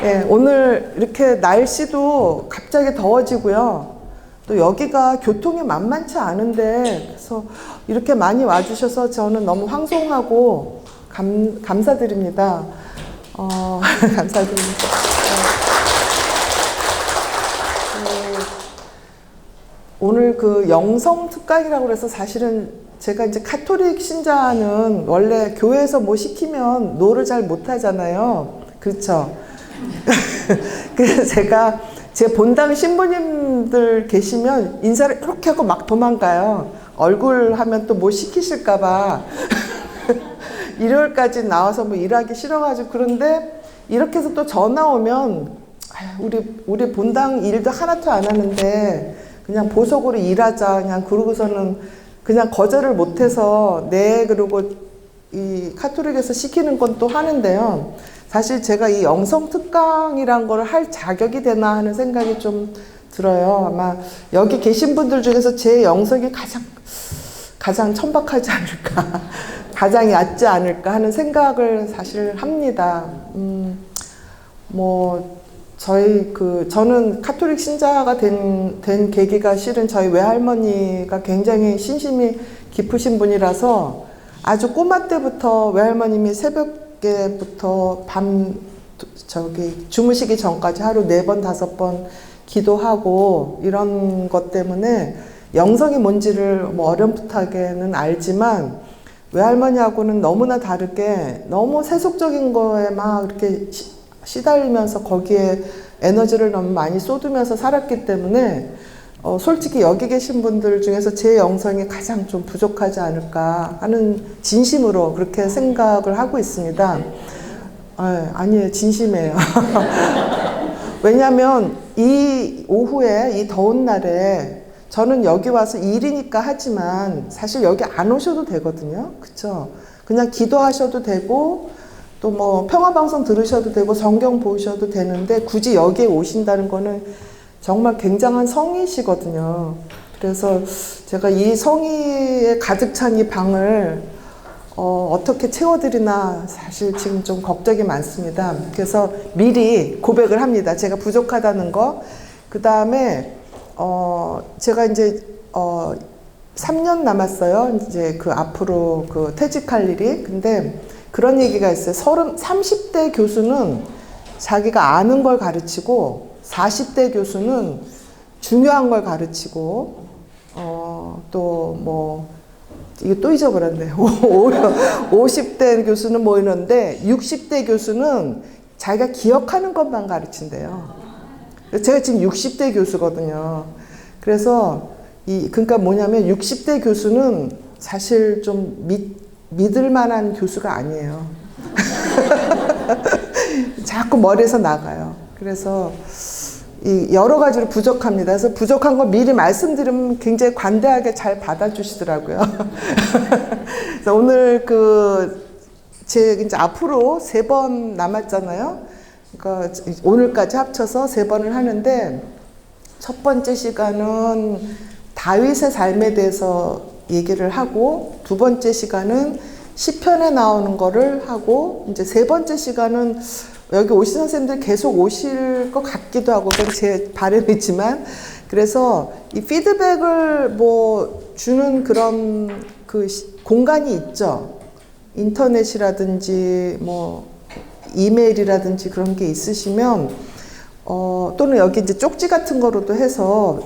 예, 오늘 이렇게 날씨도 갑자기 더워지고요. 또 여기가 교통이 만만치 않은데, 그래서 이렇게 많이 와주셔서 저는 너무 황송하고 감사드립니다. 감사드립니다. 오늘 그 영성 특강이라고 그래서 사실은 제가 이제 카톨릭 신자는 원래 교회에서 뭐 시키면 노를 잘 못하잖아요. 그렇죠? 그래서 제가 제 본당 신부님들 계시면 인사를 이렇게 하고 막 도망가요. 얼굴 하면 또 뭐 시키실까봐. 일요일까지 나와서 뭐 일하기 싫어가지고. 그런데 이렇게 해서 또 전화 오면 우리 본당 일도 하나도 안 하는데 그냥 보석으로 일하자 그냥 그러고서는 그냥 거절을 못해서 네 그러고 이 카톨릭에서 시키는 건 또 하는데요. 사실 제가 이 영성 특강이란 걸 할 자격이 되나 하는 생각이 좀 들어요. 아마 여기 계신 분들 중에서 제 영성이 가장 천박하지 않을까, 가장 얕지 않을까 하는 생각을 사실 합니다. 저는 카톨릭 신자가 된 계기가 실은 저희 외할머니가 굉장히 신심이 깊으신 분이라서 아주 꼬마 때부터 외할머님이 새벽에부터 주무시기 전까지 하루 4번, 5번 기도하고 이런 것 때문에 영성이 뭔지를 뭐 어렴풋하게는 알지만 외할머니하고는 너무나 다르게 너무 세속적인 거에 막 이렇게 시달리면서 거기에 에너지를 너무 많이 쏟으면서 살았기 때문에 솔직히 여기 계신 분들 중에서 제 영성이 가장 좀 부족하지 않을까 하는 진심으로 그렇게 생각을 하고 있습니다. 아니에요. 진심이에요. 왜냐하면 이 오후에 이 더운 날에 저는 여기 와서 일이니까 하지만 사실 여기 안 오셔도 되거든요. 그쵸? 그냥 기도하셔도 되고 또 뭐 평화방송 들으셔도 되고 성경 보셔도 되는데 굳이 여기에 오신다는 거는 정말 굉장한 성의시거든요. 그래서 제가 이 성의에 가득 찬 이 방을 어떻게 채워드리나 사실 지금 좀 걱정이 많습니다. 그래서 미리 고백을 합니다. 제가 부족하다는 거. 그 다음에 제가 이제 3년 남았어요. 이제 그 앞으로 그 퇴직할 일이. 근데 그런 얘기가 있어요. 30대 교수는 자기가 아는 걸 가르치고 40대 교수는 중요한 걸 가르치고 또 뭐 이게 또 잊어버렸네. 50대 교수는 뭐 이런데 60대 교수는 자기가 기억하는 것만 가르친대요. 제가 지금 60대 교수거든요. 그래서 그러니까 뭐냐면 60대 교수는 사실 좀 믿을 만한 교수가 아니에요. 자꾸 머리에서 나가요. 그래서 여러 가지로 부족합니다. 그래서 부족한 거 미리 말씀드리면 굉장히 관대하게 잘 받아주시더라고요. 그래서 오늘 제 이제 앞으로 3번 남았잖아요. 그러니까 오늘까지 합쳐서 3번을 하는데 첫 번째 시간은 다윗의 삶에 대해서 얘기를 하고 두 번째 시간은 시편에 나오는 거를 하고 이제 세 번째 시간은 여기 오신 선생님들 계속 오실 것 같기도 하고 그건 제 바람이지만 그래서 이 피드백을 뭐 주는 그런 공간이 있죠. 인터넷이라든지 뭐 이메일이라든지 그런 게 있으시면 또는 여기 이제 쪽지 같은 거로도 해서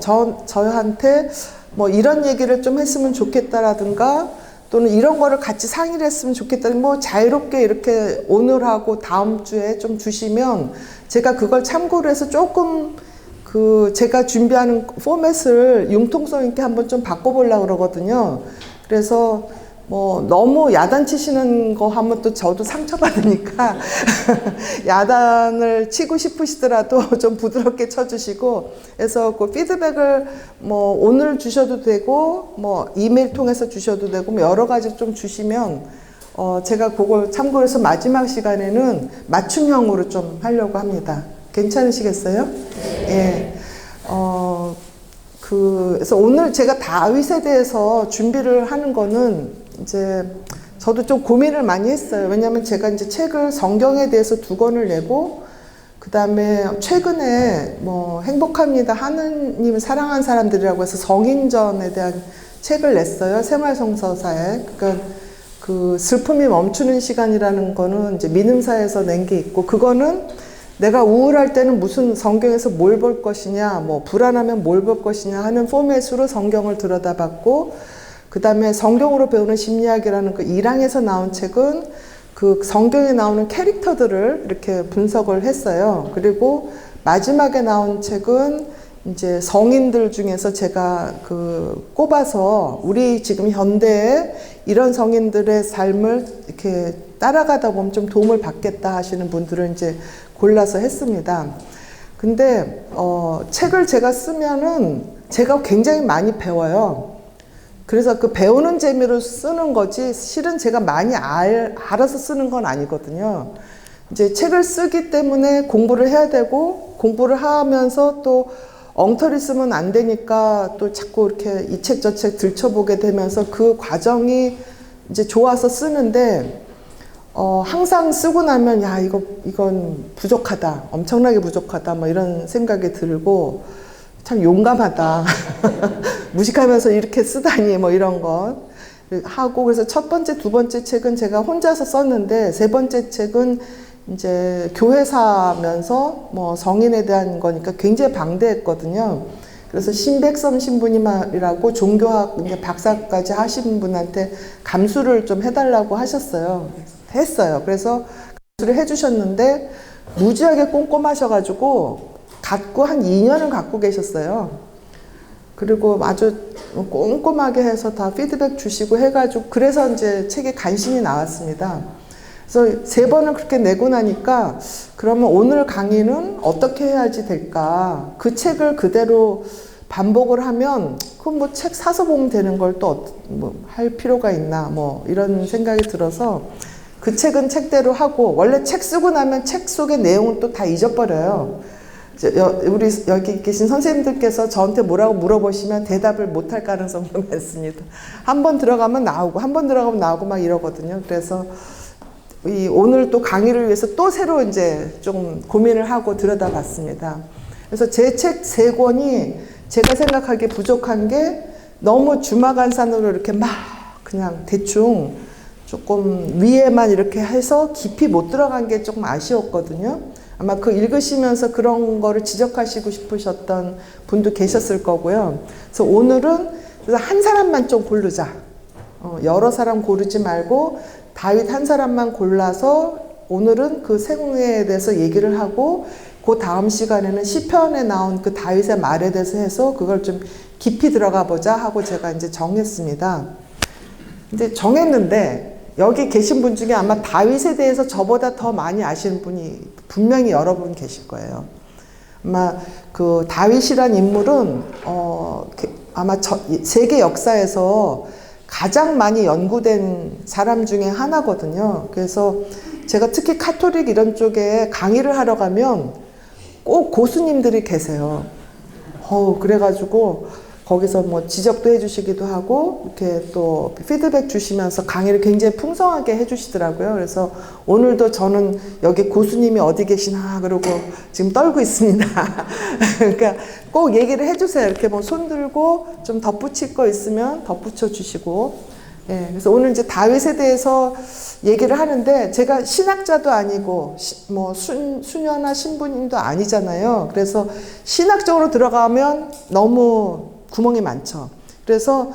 저한테 뭐 이런 얘기를 좀 했으면 좋겠다라든가 또는 이런 거를 같이 상의를 했으면 좋겠다. 뭐 자유롭게 이렇게 오늘하고 다음 주에 좀 주시면 제가 그걸 참고를 해서 조금 제가 준비하는 포맷을 융통성 있게 한번 좀 바꿔보려고 그러거든요. 그래서 뭐 너무 야단치시는 거 하면 또 저도 상처받으니까 야단을 치고 싶으시더라도 좀 부드럽게 쳐주시고 그래서 그 피드백을 뭐 오늘 주셔도 되고 뭐 이메일 통해서 주셔도 되고 뭐 여러 가지 좀 주시면 제가 그걸 참고해서 마지막 시간에는 맞춤형으로 좀 하려고 합니다. 괜찮으시겠어요? 네. 예. 그래서 오늘 제가 다윗에 대해서 준비를 하는 거는 이제 저도 좀 고민을 많이 했어요. 왜냐하면 제가 이제 책을 성경에 대해서 2권을 내고 그다음에 최근에 뭐 행복합니다. 하느님을 사랑한 사람들이라고 해서 성인전에 대한 책을 냈어요. 생활성서사에. 그러니까 그 슬픔이 멈추는 시간이라는 거는 이제 민음사에서 낸 게 있고, 그거는 내가 우울할 때는 무슨 성경에서 뭘 볼 것이냐, 뭐 불안하면 뭘 볼 것이냐 하는 포맷으로 성경을 들여다봤고, 그 다음에 성경으로 배우는 심리학이라는 그 1항에서 나온 책은 그 성경에 나오는 캐릭터들을 이렇게 분석을 했어요. 그리고 마지막에 나온 책은 이제 성인들 중에서 제가 그 꼽아서 우리 지금 현대에 이런 성인들의 삶을 이렇게 따라가다 보면 좀 도움을 받겠다 하시는 분들을 이제 골라서 했습니다. 근데 책을 제가 쓰면은 제가 굉장히 많이 배워요. 그래서 그 배우는 재미로 쓰는 거지 실은 제가 많이 알아서 쓰는 건 아니거든요. 이제 책을 쓰기 때문에 공부를 해야 되고, 공부를 하면서 또 엉터리 쓰면 안 되니까 또 자꾸 이렇게 이 책 저 책 들춰보게 되면서 그 과정이 이제 좋아서 쓰는데, 항상 쓰고 나면 야 이건 부족하다, 엄청나게 부족하다 뭐 이런 생각이 들고, 참 용감하다 무식하면서 이렇게 쓰다니 뭐 이런 것 하고, 그래서 첫 번째 두 번째 책은 제가 혼자서 썼는데, 세 번째 책은 이제 교회사면서 뭐 성인에 대한 거니까 굉장히 방대했거든요. 그래서 신백섬 신부님이라고 종교학 이제 박사까지 하신 분한테 감수를 좀 해달라고 하셨어요. 했어요. 그래서 감수를 해주셨는데 무지하게 꼼꼼하셔가지고 갖고 한 2년을 갖고 계셨어요. 그리고 아주 꼼꼼하게 해서 다 피드백 주시고 해가지고, 그래서 이제 책에 간신히 나왔습니다. 그래서 3번을 그렇게 내고 나니까 그러면 오늘 강의는 어떻게 해야지 될까? 그 책을 그대로 반복을 하면 그럼 뭐 책 사서 보면 되는 걸 또 뭐 할 필요가 있나 뭐 이런 생각이 들어서 그 책은 책대로 하고, 원래 책 쓰고 나면 책 속의 내용은 또 다 잊어버려요. 우리 여기 계신 선생님들께서 저한테 뭐라고 물어보시면 대답을 못할 가능성도 많습니다. 한 번 들어가면 나오고 한 번 들어가면 나오고 막 이러거든요. 그래서 오늘 또 강의를 위해서 또 새로 이제 좀 고민을 하고 들여다봤습니다. 그래서 제 책 3권이 제가 생각하기에 부족한 게, 너무 주마간산으로 이렇게 막 그냥 대충 조금 위에만 이렇게 해서 깊이 못 들어간 게 조금 아쉬웠거든요. 아마 그 읽으시면서 그런 거를 지적하시고 싶으셨던 분도 계셨을 거고요. 그래서 오늘은 그래서 한 사람만 좀 고르자. 여러 사람 고르지 말고 다윗 한 사람만 골라서 오늘은 그 생애에 대해서 얘기를 하고, 그 다음 시간에는 시편에 나온 그 다윗의 말에 대해서 해서 그걸 좀 깊이 들어가 보자 하고 제가 이제 정했습니다. 근데 정했는데 여기 계신 분 중에 아마 다윗에 대해서 저보다 더 많이 아시는 분이 분명히 여러분 계실 거예요. 아마 그 다윗이란 인물은 아마 세계 역사에서 가장 많이 연구된 사람 중에 하나거든요. 그래서 제가 특히 카톨릭 이런 쪽에 강의를 하러 가면 꼭 고수님들이 계세요. 그래가지고 거기서 뭐 지적도 해주시기도 하고 이렇게 또 피드백 주시면서 강의를 굉장히 풍성하게 해주시더라고요. 그래서 오늘도 저는 여기 고수님이 어디 계시나 그러고 지금 떨고 있습니다. 그러니까 꼭 얘기를 해주세요. 이렇게 뭐 손 들고 좀 덧붙일 거 있으면 덧붙여 주시고. 예, 그래서 오늘 이제 다윗에 대해서 얘기를 하는데, 제가 신학자도 아니고 뭐 수녀나 신부님도 아니잖아요. 그래서 신학적으로 들어가면 너무 구멍이 많죠. 그래서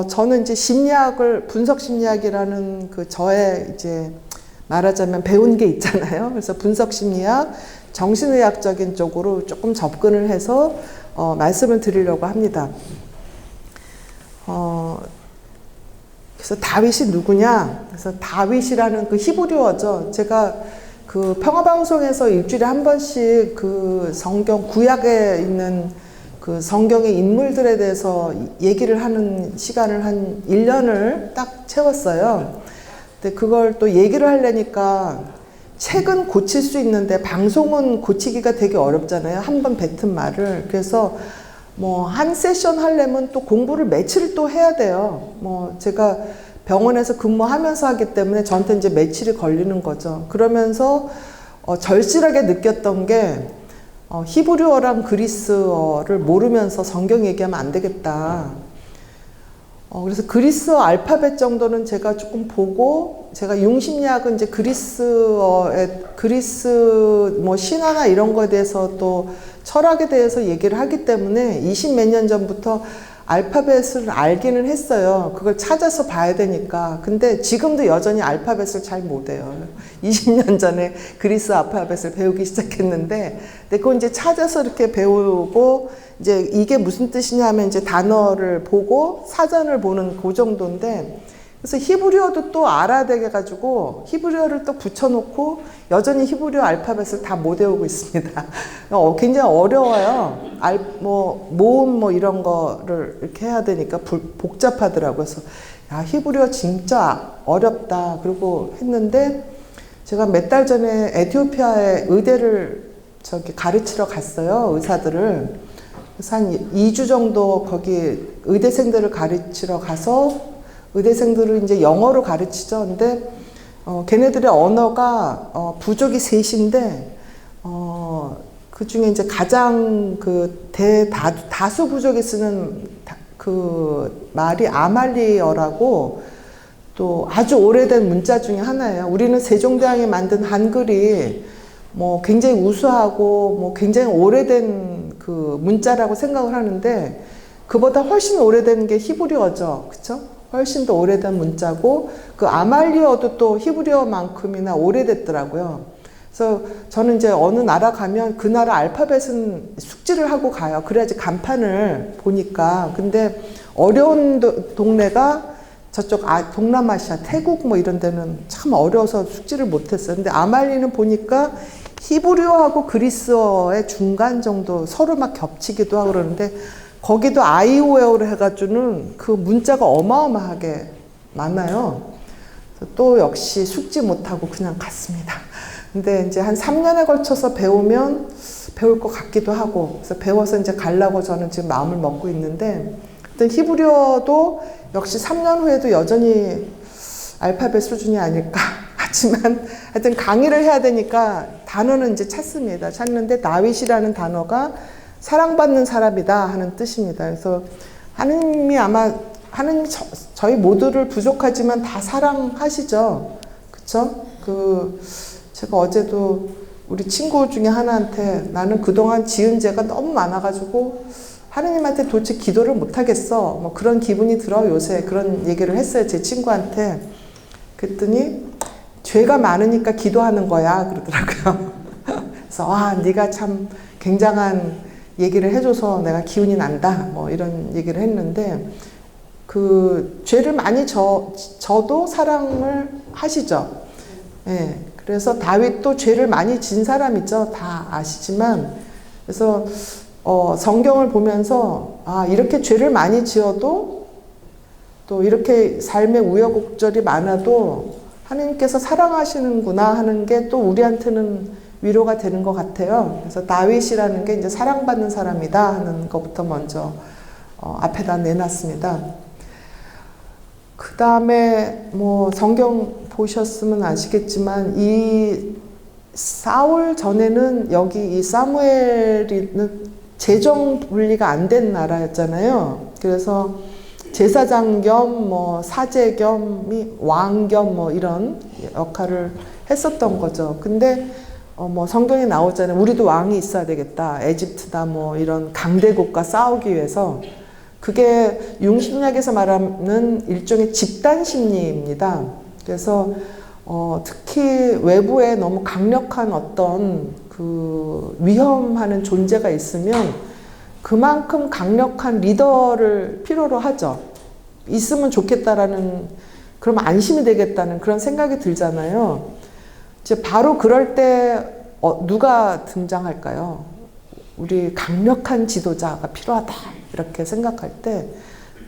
저는 이제 심리학을, 분석 심리학이라는 그 저의 이제 말하자면 배운 게 있잖아요. 그래서 분석 심리학, 정신의학적인 쪽으로 조금 접근을 해서 말씀을 드리려고 합니다. 그래서 다윗이 누구냐? 그래서 다윗이라는 그 히브리어죠. 제가 그 평화방송에서 일주일에 한 번씩 그 성경 구약에 있는 그 성경의 인물들에 대해서 얘기를 하는 시간을 한 1년을 딱 채웠어요. 근데 그걸 또 얘기를 하려니까 책은 고칠 수 있는데 방송은 고치기가 되게 어렵잖아요. 한 번 뱉은 말을. 그래서 뭐 한 세션 하려면 또 공부를 며칠 또 해야 돼요. 뭐 제가 병원에서 근무하면서 하기 때문에 저한테 이제 며칠이 걸리는 거죠. 그러면서 절실하게 느꼈던 게 히브리어랑 그리스어를 모르면서 성경 얘기하면 안 되겠다. 그래서 그리스어 알파벳 정도는 제가 조금 보고, 제가 융심리학은 이제 그리스 뭐 신화나 이런 거에 대해서 또 철학에 대해서 얘기를 하기 때문에 20 몇 년 전부터 알파벳을 알기는 했어요. 그걸 찾아서 봐야 되니까. 근데 지금도 여전히 알파벳을 잘 못해요. 20년 전에 그리스 알파벳을 배우기 시작했는데, 근데 그걸 이제 찾아서 이렇게 배우고, 이제 이게 무슨 뜻이냐 하면 이제 단어를 보고 사전을 보는 그 정도인데, 그래서 히브리어도 또 알아야 돼가지고 히브리어를 또 붙여놓고 여전히 히브리어 알파벳을 다 못 외우고 있습니다. 굉장히 어려워요. 모음 이런 거를 이렇게 해야 되니까 복잡하더라고요. 그래서 야, 히브리어 진짜 어렵다. 그리고 했는데 제가 몇 달 전에 에티오피아에 의대를 가르치러 갔어요. 의사들을. 그래서 한 2주 정도 거기 의대생들을 가르치러 가서 의대생들을 이제 영어로 가르치죠. 근데 걔네들의 언어가 부족이 셋인데 그 중에 이제 가장 그 다수 부족이 쓰는 그 말이 아말리어라고, 또 아주 오래된 문자 중에 하나예요. 우리는 세종대왕이 만든 한글이 뭐 굉장히 우수하고 뭐 굉장히 오래된 그 문자라고 생각을 하는데, 그보다 훨씬 오래된 게 히브리어죠. 그쵸? 훨씬 더 오래된 문자고, 그 아말리어도 또 히브리어만큼이나 오래됐더라고요. 그래서 저는 이제 어느 나라 가면 그 나라 알파벳은 숙지를 하고 가요. 그래야지 간판을 보니까. 근데 어려운 동네가 저쪽 동남아시아, 태국 뭐 이런 데는 참 어려워서 숙지를 못했어요. 근데 아말리는 보니까 히브리어하고 그리스어의 중간 정도, 서로 막 겹치기도 하고 그러는데, 거기도 아이오웨어를 해가지고는 그 문자가 어마어마하게 많아요. 또 역시 숙지 못하고 그냥 갔습니다. 근데 이제 한 3년에 걸쳐서 배우면 배울 것 같기도 하고, 그래서 배워서 이제 가려고 저는 지금 마음을 먹고 있는데, 하여튼 히브리어도 역시 3년 후에도 여전히 알파벳 수준이 아닐까. 하지만 하여튼 강의를 해야 되니까 단어는 이제 찾습니다. 찾는데 다윗이라는 단어가 사랑받는 사람이다 하는 뜻입니다. 그래서 하느님이 저희 모두를 부족하지만 다 사랑하시죠. 그쵸? 제가 어제도 우리 친구 중에 하나한테 나는 그동안 지은 죄가 너무 많아가지고 하느님한테 도대체 기도를 못하겠어. 뭐 그런 기분이 들어 요새. 그런 얘기를 했어요. 제 친구한테. 그랬더니 죄가 많으니까 기도하는 거야. 그러더라고요. 그래서 네가 참 굉장한 얘기를 해줘서 내가 기운이 난다. 뭐 이런 얘기를 했는데, 그 죄를 많이 져도 사랑을 하시죠. 예. 그래서 다윗도 죄를 많이 진 사람이죠. 다 아시지만. 그래서 성경을 보면서 이렇게 죄를 많이 지어도 또 이렇게 삶의 우여곡절이 많아도 하나님께서 사랑하시는구나 하는 게 또 우리한테는 위로가 되는 것 같아요. 그래서 다윗이라는 게 이제 사랑받는 사람이다 하는 것부터 먼저 앞에다 내놨습니다. 그 다음에 뭐 성경 보셨으면 아시겠지만 이 사울 전에는 여기 이 사무엘이는 재정 분리가 안 된 나라였잖아요. 그래서 제사장 겸 뭐 사제 겸 왕 겸 뭐 이런 역할을 했었던 거죠. 근데 뭐 성경에 나오잖아요. 우리도 왕이 있어야 되겠다. 에집트다 뭐 이런 강대국과 싸우기 위해서. 그게 융심리학에서 말하는 일종의 집단 심리입니다. 그래서 특히 외부에 너무 강력한 어떤 그 위험하는 존재가 있으면 그만큼 강력한 리더를 필요로 하죠. 있으면 좋겠다라는, 그러면 안심이 되겠다는 그런 생각이 들잖아요. 이제 바로 그럴 때 누가 등장할까요? 우리 강력한 지도자가 필요하다 이렇게 생각할 때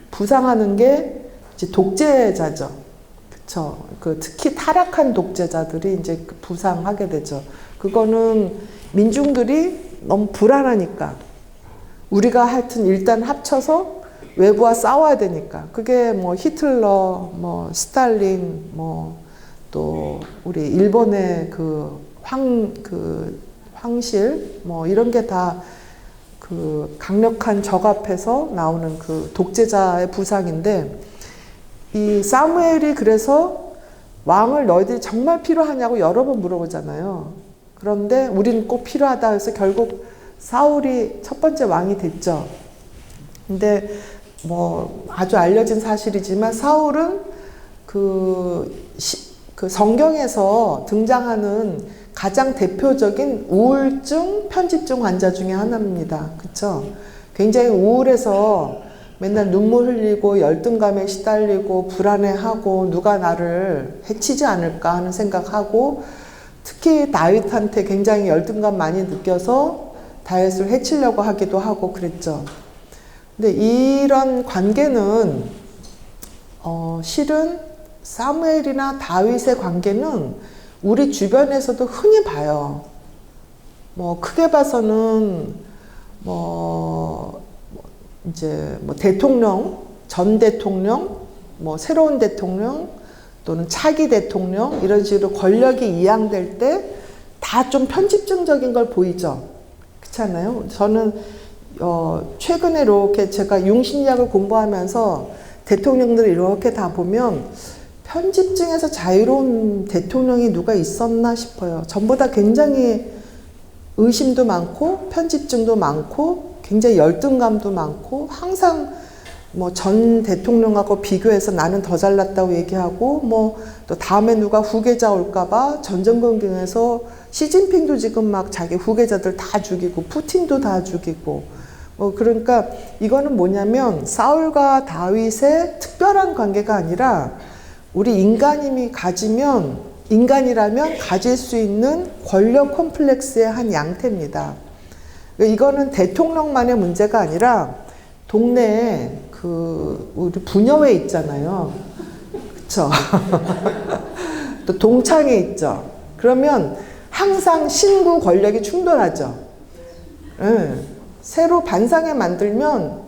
부상하는 게 이제 독재자죠. 그렇죠. 특히 타락한 독재자들이 이제 부상하게 되죠. 그거는 민중들이 너무 불안하니까, 우리가 하여튼 일단 합쳐서 외부와 싸워야 되니까. 그게 뭐 히틀러, 뭐 스탈린, 뭐 또 우리 일본의 그 황실 뭐 이런 게 다 그 강력한 적 앞에서 나오는 그 독재자의 부상인데, 이 사무엘이 그래서 왕을 너희들이 정말 필요하냐고 여러 번 물어보잖아요. 그런데 우리는 꼭 필요하다 해서 결국 사울이 첫 번째 왕이 됐죠. 근데 뭐 아주 알려진 사실이지만 사울은 그 성경에서 등장하는 가장 대표적인 우울증 편집증 환자 중에 하나입니다. 그쵸? 굉장히 우울해서 맨날 눈물 흘리고 열등감에 시달리고 불안해하고 누가 나를 해치지 않을까 하는 생각하고, 특히 다윗한테 굉장히 열등감 많이 느껴서 다윗을 해치려고 하기도 하고 그랬죠. 근데 이런 관계는 실은 사무엘이나 다윗의 관계는 우리 주변에서도 흔히 봐요. 뭐 크게 봐서는 이제 대통령, 전 대통령, 뭐 새로운 대통령 또는 차기 대통령 이런 식으로 권력이 이양될 때 다 좀 편집증적인 걸 보이죠. 그렇지 않아요? 저는 최근에 이렇게 제가 융신약을 공부하면서 대통령들을 이렇게 다 보면 편집증에서 자유로운 대통령이 누가 있었나 싶어요. 전부 다 굉장히 의심도 많고 편집증도 많고 굉장히 열등감도 많고, 항상 뭐 전 대통령하고 비교해서 나는 더 잘났다고 얘기하고, 뭐 또 다음에 누가 후계자 올까봐 전전긍긍해서 시진핑도 지금 막 자기 후계자들 다 죽이고 푸틴도 다 죽이고, 그러니까 이거는 뭐냐면 사울과 다윗의 특별한 관계가 아니라 우리 인간이라면 가질 수 있는 권력 콤플렉스의 한 양태입니다. 이거는 대통령만의 문제가 아니라 동네에 우리 부녀회 있잖아요. 그쵸? 또 동창회 있죠. 그러면 항상 신구 권력이 충돌하죠. 네. 새로 반상회 만들면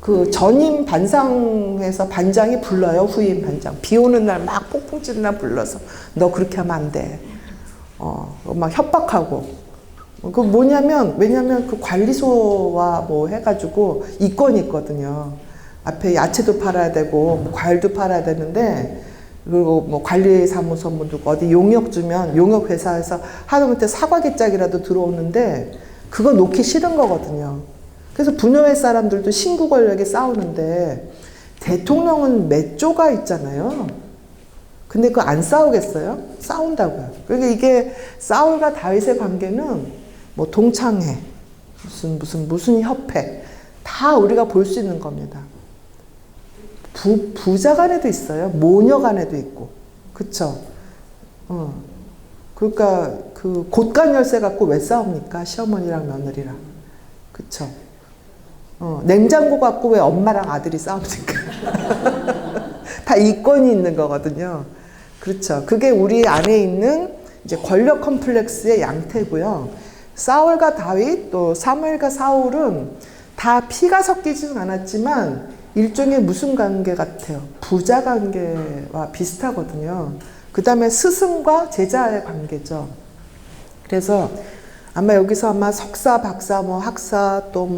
그 전임 반상회에서 반장이 불러요. 후임 반장. 비 오는 날 막 폭풍 찌는 날 불러서 너 그렇게 하면 안 돼. 막 협박하고. 왜냐면 그 관리소와 뭐 해가지고 이권이 있거든요. 앞에 야채도 팔아야 되고 뭐 과일도 팔아야 되는데, 그리고 뭐 관리사무소 뭐 누구 어디 용역 주면 용역 회사에서 하다못해 사과개짝이라도 들어오는데 그거 놓기 싫은 거거든요. 그래서 부녀회 사람들도 신구 권력에 싸우는데, 대통령은 몇 조가 있잖아요. 근데 그거 안 싸우겠어요? 싸운다고요. 그러니까 이게 사울과 다윗의 관계는 뭐 동창회, 무슨 협회, 다 우리가 볼 수 있는 겁니다. 부자 간에도 있어요. 모녀 간에도 있고. 그쵸? 그러니까 그 곳간 열쇠 갖고 왜 싸웁니까? 시어머니랑 며느리랑. 그쵸? 냉장고 갖고 왜 엄마랑 아들이 싸웁니까? 다 이권이 있는 거거든요. 그렇죠. 그게 우리 안에 있는 이제 권력 컴플렉스의 양태고요. 사울과 다윗, 또 사무엘과 사울은 다 피가 섞이지는 않았지만 일종의 무슨 관계 같아요? 부자 관계와 비슷하거든요. 그 다음에 스승과 제자의 관계죠. 그래서 아마 여기서 석사, 박사, 뭐 학사, 또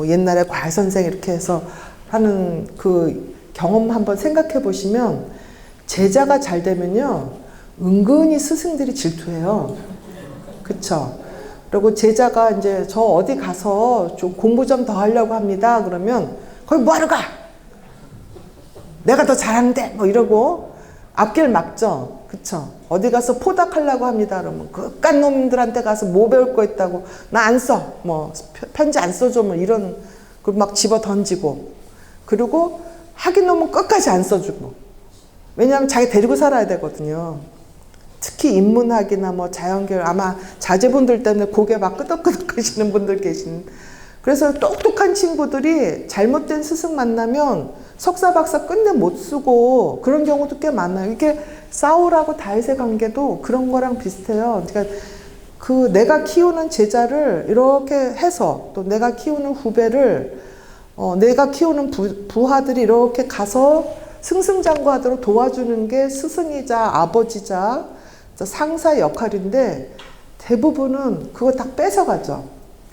옛날에 과외선생 이렇게 해서 하는 그 경험 한번 생각해 보시면, 제자가 잘 되면요, 은근히 스승들이 질투해요. 그쵸? 그리고 제자가 이제 저 어디 가서 좀 공부 좀 더 하려고 합니다. 그러면 거기 뭐하러 가? 내가 더 잘하는데? 뭐 이러고 앞길 막죠. 그쵸? 어디 가서 포닥하려고 합니다. 그러면 그깟 놈들한테 가서 뭐 배울 거 있다고. 나 안 써. 뭐 편지 안 써줘. 뭐 이런, 그리고 막 집어 던지고. 그리고 하긴 놈은 끝까지 안 써주고. 왜냐하면 자기 데리고 살아야 되거든요. 특히 인문학이나 뭐 자연계열, 아마 자제분들 때문에 고개 막 끄덕끄덕 하시는 분들 계신. 그래서 똑똑한 친구들이 잘못된 스승 만나면 석사 박사 끝내 못 쓰고 그런 경우도 꽤 많아요. 이게 사울하고 다윗의 관계도 그런 거랑 비슷해요. 그러니까 그 내가 키우는 제자를 이렇게 해서, 또 내가 키우는 후배를 내가 키우는 부하들이 이렇게 가서 승승장구하도록 도와주는 게 스승이자 아버지자 상사 역할인데 대부분은 그거 다 뺏어가죠.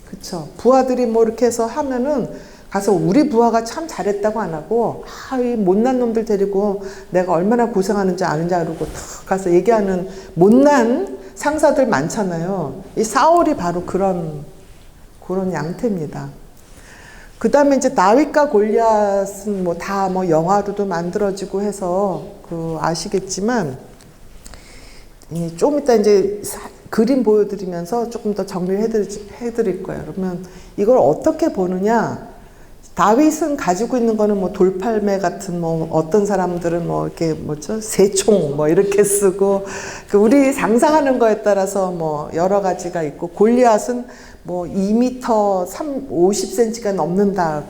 그쵸? 부하들이 뭐 이렇게 해서 하면은 가서 우리 부하가 참 잘했다고 안 하고, 이 못난 놈들 데리고 내가 얼마나 고생하는지 아는지 그러고 탁 가서 얘기하는 못난 상사들 많잖아요. 이 사울이 바로 그런 양태입니다. 그 다음에 이제 다윗과 골리앗은 뭐 다 뭐 영화로도 만들어지고 해서 아시겠지만, 좀 이따 이제 그림 보여드리면서 조금 더 정리를 해드릴 거예요. 그러면 이걸 어떻게 보느냐? 다윗은 가지고 있는 거는 뭐 돌팔매 같은, 뭐 어떤 사람들은 뭐 이렇게 뭐죠? 새총 뭐 이렇게 쓰고, 우리 상상하는 거에 따라서 뭐 여러 가지가 있고, 골리앗은 뭐 2m 50cm가 넘는다.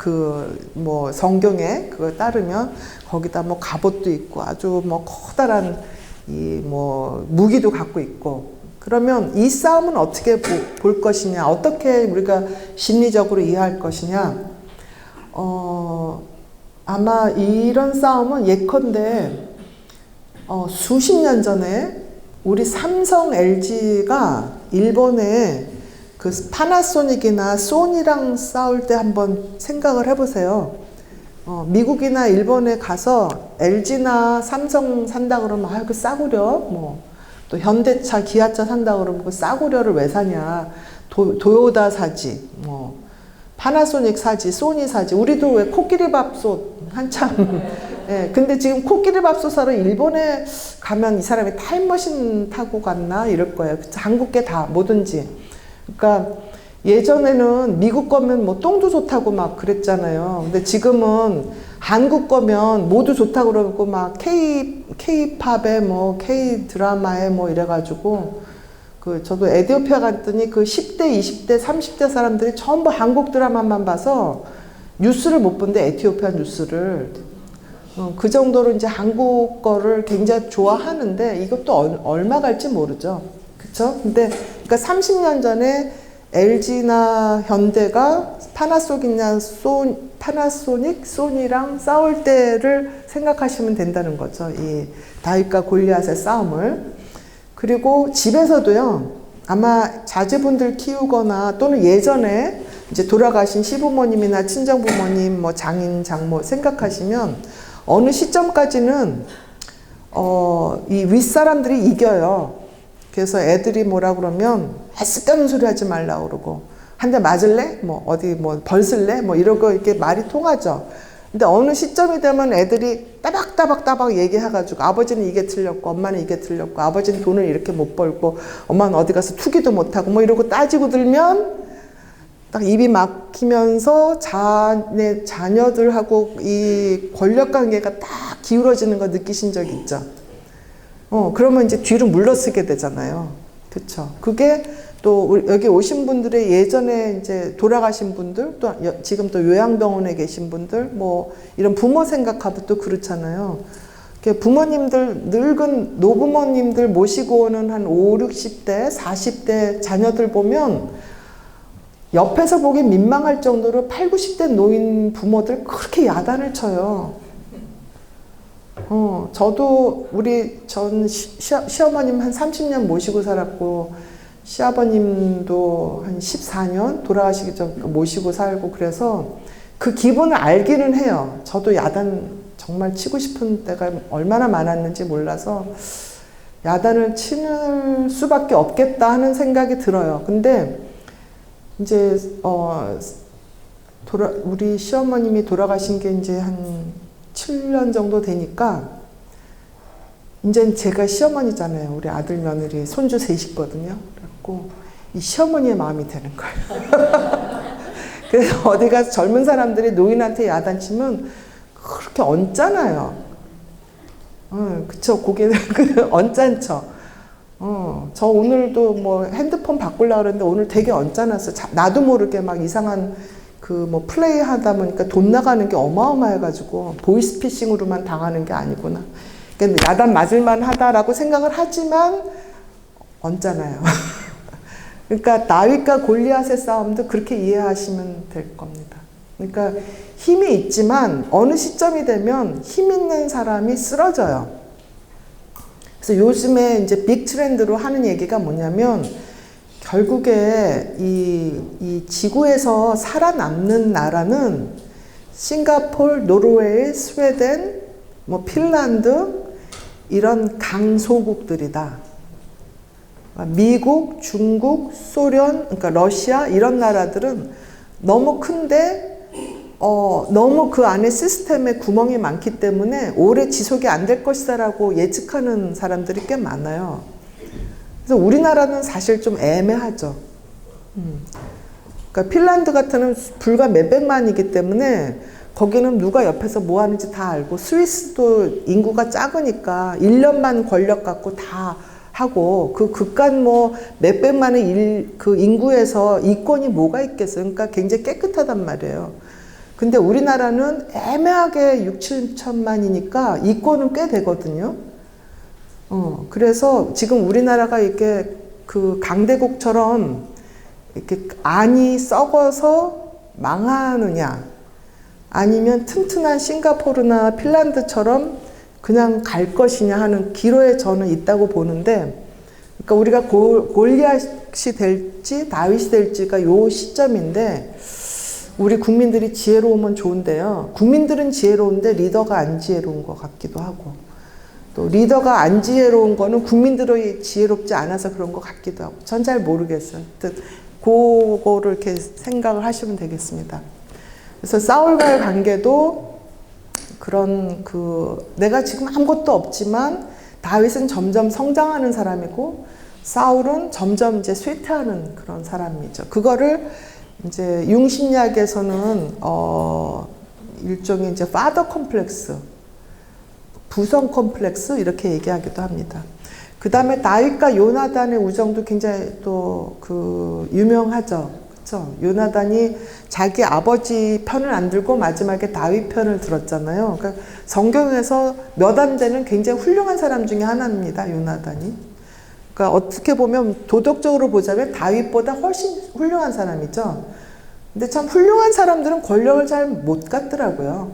뭐 성경에 그거 따르면 거기다 뭐 갑옷도 있고 아주 뭐 커다란 뭐 무기도 갖고 있고. 그러면 이 싸움은 어떻게 볼 것이냐? 어떻게 우리가 심리적으로 이해할 것이냐? 아마 이런 싸움은 예컨대 수십 년 전에 우리 삼성 LG가 일본에 파나소닉이나 소니랑 싸울 때 한번 생각을 해보세요. 미국이나 일본에 가서 LG나 삼성 산다 그러면 그 싸구려, 뭐 또 현대차, 기아차 산다 그러면 그 싸구려를 왜 사냐? 도요타 사지, 뭐 파나소닉 사지, 소니 사지. 우리도 왜 코끼리밥솥 한참. 예, 근데 지금 코끼리밥솥 사러 일본에 가면 이 사람이 타임머신 타고 갔나 이럴 거예요. 한국계 다 뭐든지. 그러니까 예전에는 미국 거면 뭐 똥도 좋다고 막 그랬잖아요. 근데 지금은 한국 거면 모두 좋다고 그러고 막 K-팝에 뭐 K-드라마에 뭐 이래가지고 저도 에티오피아 갔더니 10대, 20대, 30대 사람들이 전부 한국 드라마만 봐서 뉴스를 못 본대, 에티오피아 뉴스를. 그 정도로 이제 한국 거를 굉장히 좋아하는데 이것도 얼마 갈지 모르죠. 그쵸? 근데, 그러니까 30년 전에 LG나 현대가 파나소닉, 소니랑 싸울 때를 생각하시면 된다는 거죠. 이 다윗과 골리앗의 싸움을. 그리고 집에서도요, 아마 자제분들 키우거나 또는 예전에 이제 돌아가신 시부모님이나 친정부모님, 뭐 장인, 장모 생각하시면 어느 시점까지는, 이 윗사람들이 이겨요. 그래서 애들이 뭐라 그러면 쓸데없는 소리 하지 말라고 그러고, 한 대 맞을래? 뭐 어디 뭐 벌쓸래? 뭐 이러고 이렇게 말이 통하죠. 근데 어느 시점이 되면 애들이 따박따박 얘기해가지고 아버지는 이게 틀렸고 엄마는 이게 틀렸고 아버지는 돈을 이렇게 못 벌고 엄마는 어디 가서 투기도 못하고 뭐 이러고 따지고 들면 딱 입이 막히면서 자녀들하고 이 권력 관계가 딱 기울어지는 거 느끼신 적 있죠? 그러면 이제 뒤로 물러서게 되잖아요. 그쵸? 그게 또 여기 오신 분들의 예전에 이제 돌아가신 분들, 또 지금 또 요양병원에 계신 분들, 뭐 이런 부모 생각하도 또 그렇잖아요. 부모님들, 늙은 노부모님들 모시고 오는 한 5, 60대, 40대 자녀들 보면 옆에서 보기 민망할 정도로 8, 90대 노인 부모들 그렇게 야단을 쳐요. 저도 전 시어머님 한 30년 모시고 살았고, 시아버님도 한 14년 돌아가시기 전 모시고 살고 그래서 그 기분을 알기는 해요. 저도 야단 정말 치고 싶은 때가 얼마나 많았는지 몰라서 야단을 치는 수밖에 없겠다 하는 생각이 들어요. 근데 이제 우리 시어머님이 돌아가신 게 이제 한 7년 정도 되니까 이제 제가 시어머니잖아요. 우리 아들 며느리 손주 셋이거든요. 그래갖고 이 시어머니의 마음이 되는 거예요. 그래서 어디 가서 젊은 사람들이 노인한테 야단치면 그렇게 얹잖아요. 그쵸. 고개를 얹잖죠. 저 오늘도 뭐 핸드폰 바꾸려고 그랬는데 오늘 되게 얹어놨어. 나도 모르게 막 이상한 뭐 플레이 하다 보니까 돈 나가는 게 어마어마해가지고 보이스피싱으로만 당하는 게 아니구나. 그러니까 야단 맞을만 하다라고 생각을 하지만 얹잖아요. 그러니까 다윗과 골리앗의 싸움도 그렇게 이해하시면 될 겁니다. 그러니까 힘이 있지만 어느 시점이 되면 힘 있는 사람이 쓰러져요. 그래서 요즘에 이제 빅 트렌드로 하는 얘기가 뭐냐면 결국에 이 지구에서 살아남는 나라는 싱가포르, 노르웨이, 스웨덴, 뭐 핀란드 이런 강소국들이다. 미국, 중국, 소련, 그러니까 러시아 이런 나라들은 너무 큰데 너무 그 안에 시스템에 구멍이 많기 때문에 오래 지속이 안 될 것이다라고 예측하는 사람들이 꽤 많아요. 그래서 우리나라는 사실 좀 애매하죠. 그러니까 핀란드 같은 불과 몇백만이기 때문에 거기는 누가 옆에서 뭐 하는지 다 알고, 스위스도 인구가 작으니까 1년만 권력 갖고 다 하고, 그 극간 뭐 몇백만의 그 인구에서 이권이 뭐가 있겠어요. 그러니까 굉장히 깨끗하단 말이에요. 근데 우리나라는 애매하게 6, 7천만이니까 이권은 꽤 되거든요. 그래서 지금 우리나라가 이렇게 그 강대국처럼 이렇게 안이 썩어서 망하느냐, 아니면 튼튼한 싱가포르나 핀란드처럼 그냥 갈 것이냐 하는 기로에 저는 있다고 보는데, 그러니까 우리가 골리앗이 될지 다윗이 될지가 요 시점인데, 우리 국민들이 지혜로우면 좋은데요. 국민들은 지혜로운데 리더가 안 지혜로운 것 같기도 하고, 또 리더가 안 지혜로운 거는 국민들이 지혜롭지 않아서 그런 것 같기도 하고, 전 잘 모르겠어요. 그거를 이렇게 생각을 하시면 되겠습니다. 그래서 사울과의 관계도 그런 내가 지금 아무것도 없지만 다윗은 점점 성장하는 사람이고 사울은 점점 이제 쇠퇴하는 그런 사람이죠. 그거를 이제 융신약에서는 일종의 이제 파더 컴플렉스, 부성 컴플렉스 이렇게 얘기하기도 합니다. 그 다음에 다윗과 요나단의 우정도 굉장히 또 유명하죠. 그렇죠? 요나단이 자기 아버지 편을 안 들고 마지막에 다윗 편을 들었잖아요. 그러니까 성경에서 몇 안 되는 굉장히 훌륭한 사람 중에 하나입니다. 요나단이. 그러니까 어떻게 보면 도덕적으로 보자면 다윗보다 훨씬 훌륭한 사람이죠. 근데 참 훌륭한 사람들은 권력을 잘 못 갖더라고요.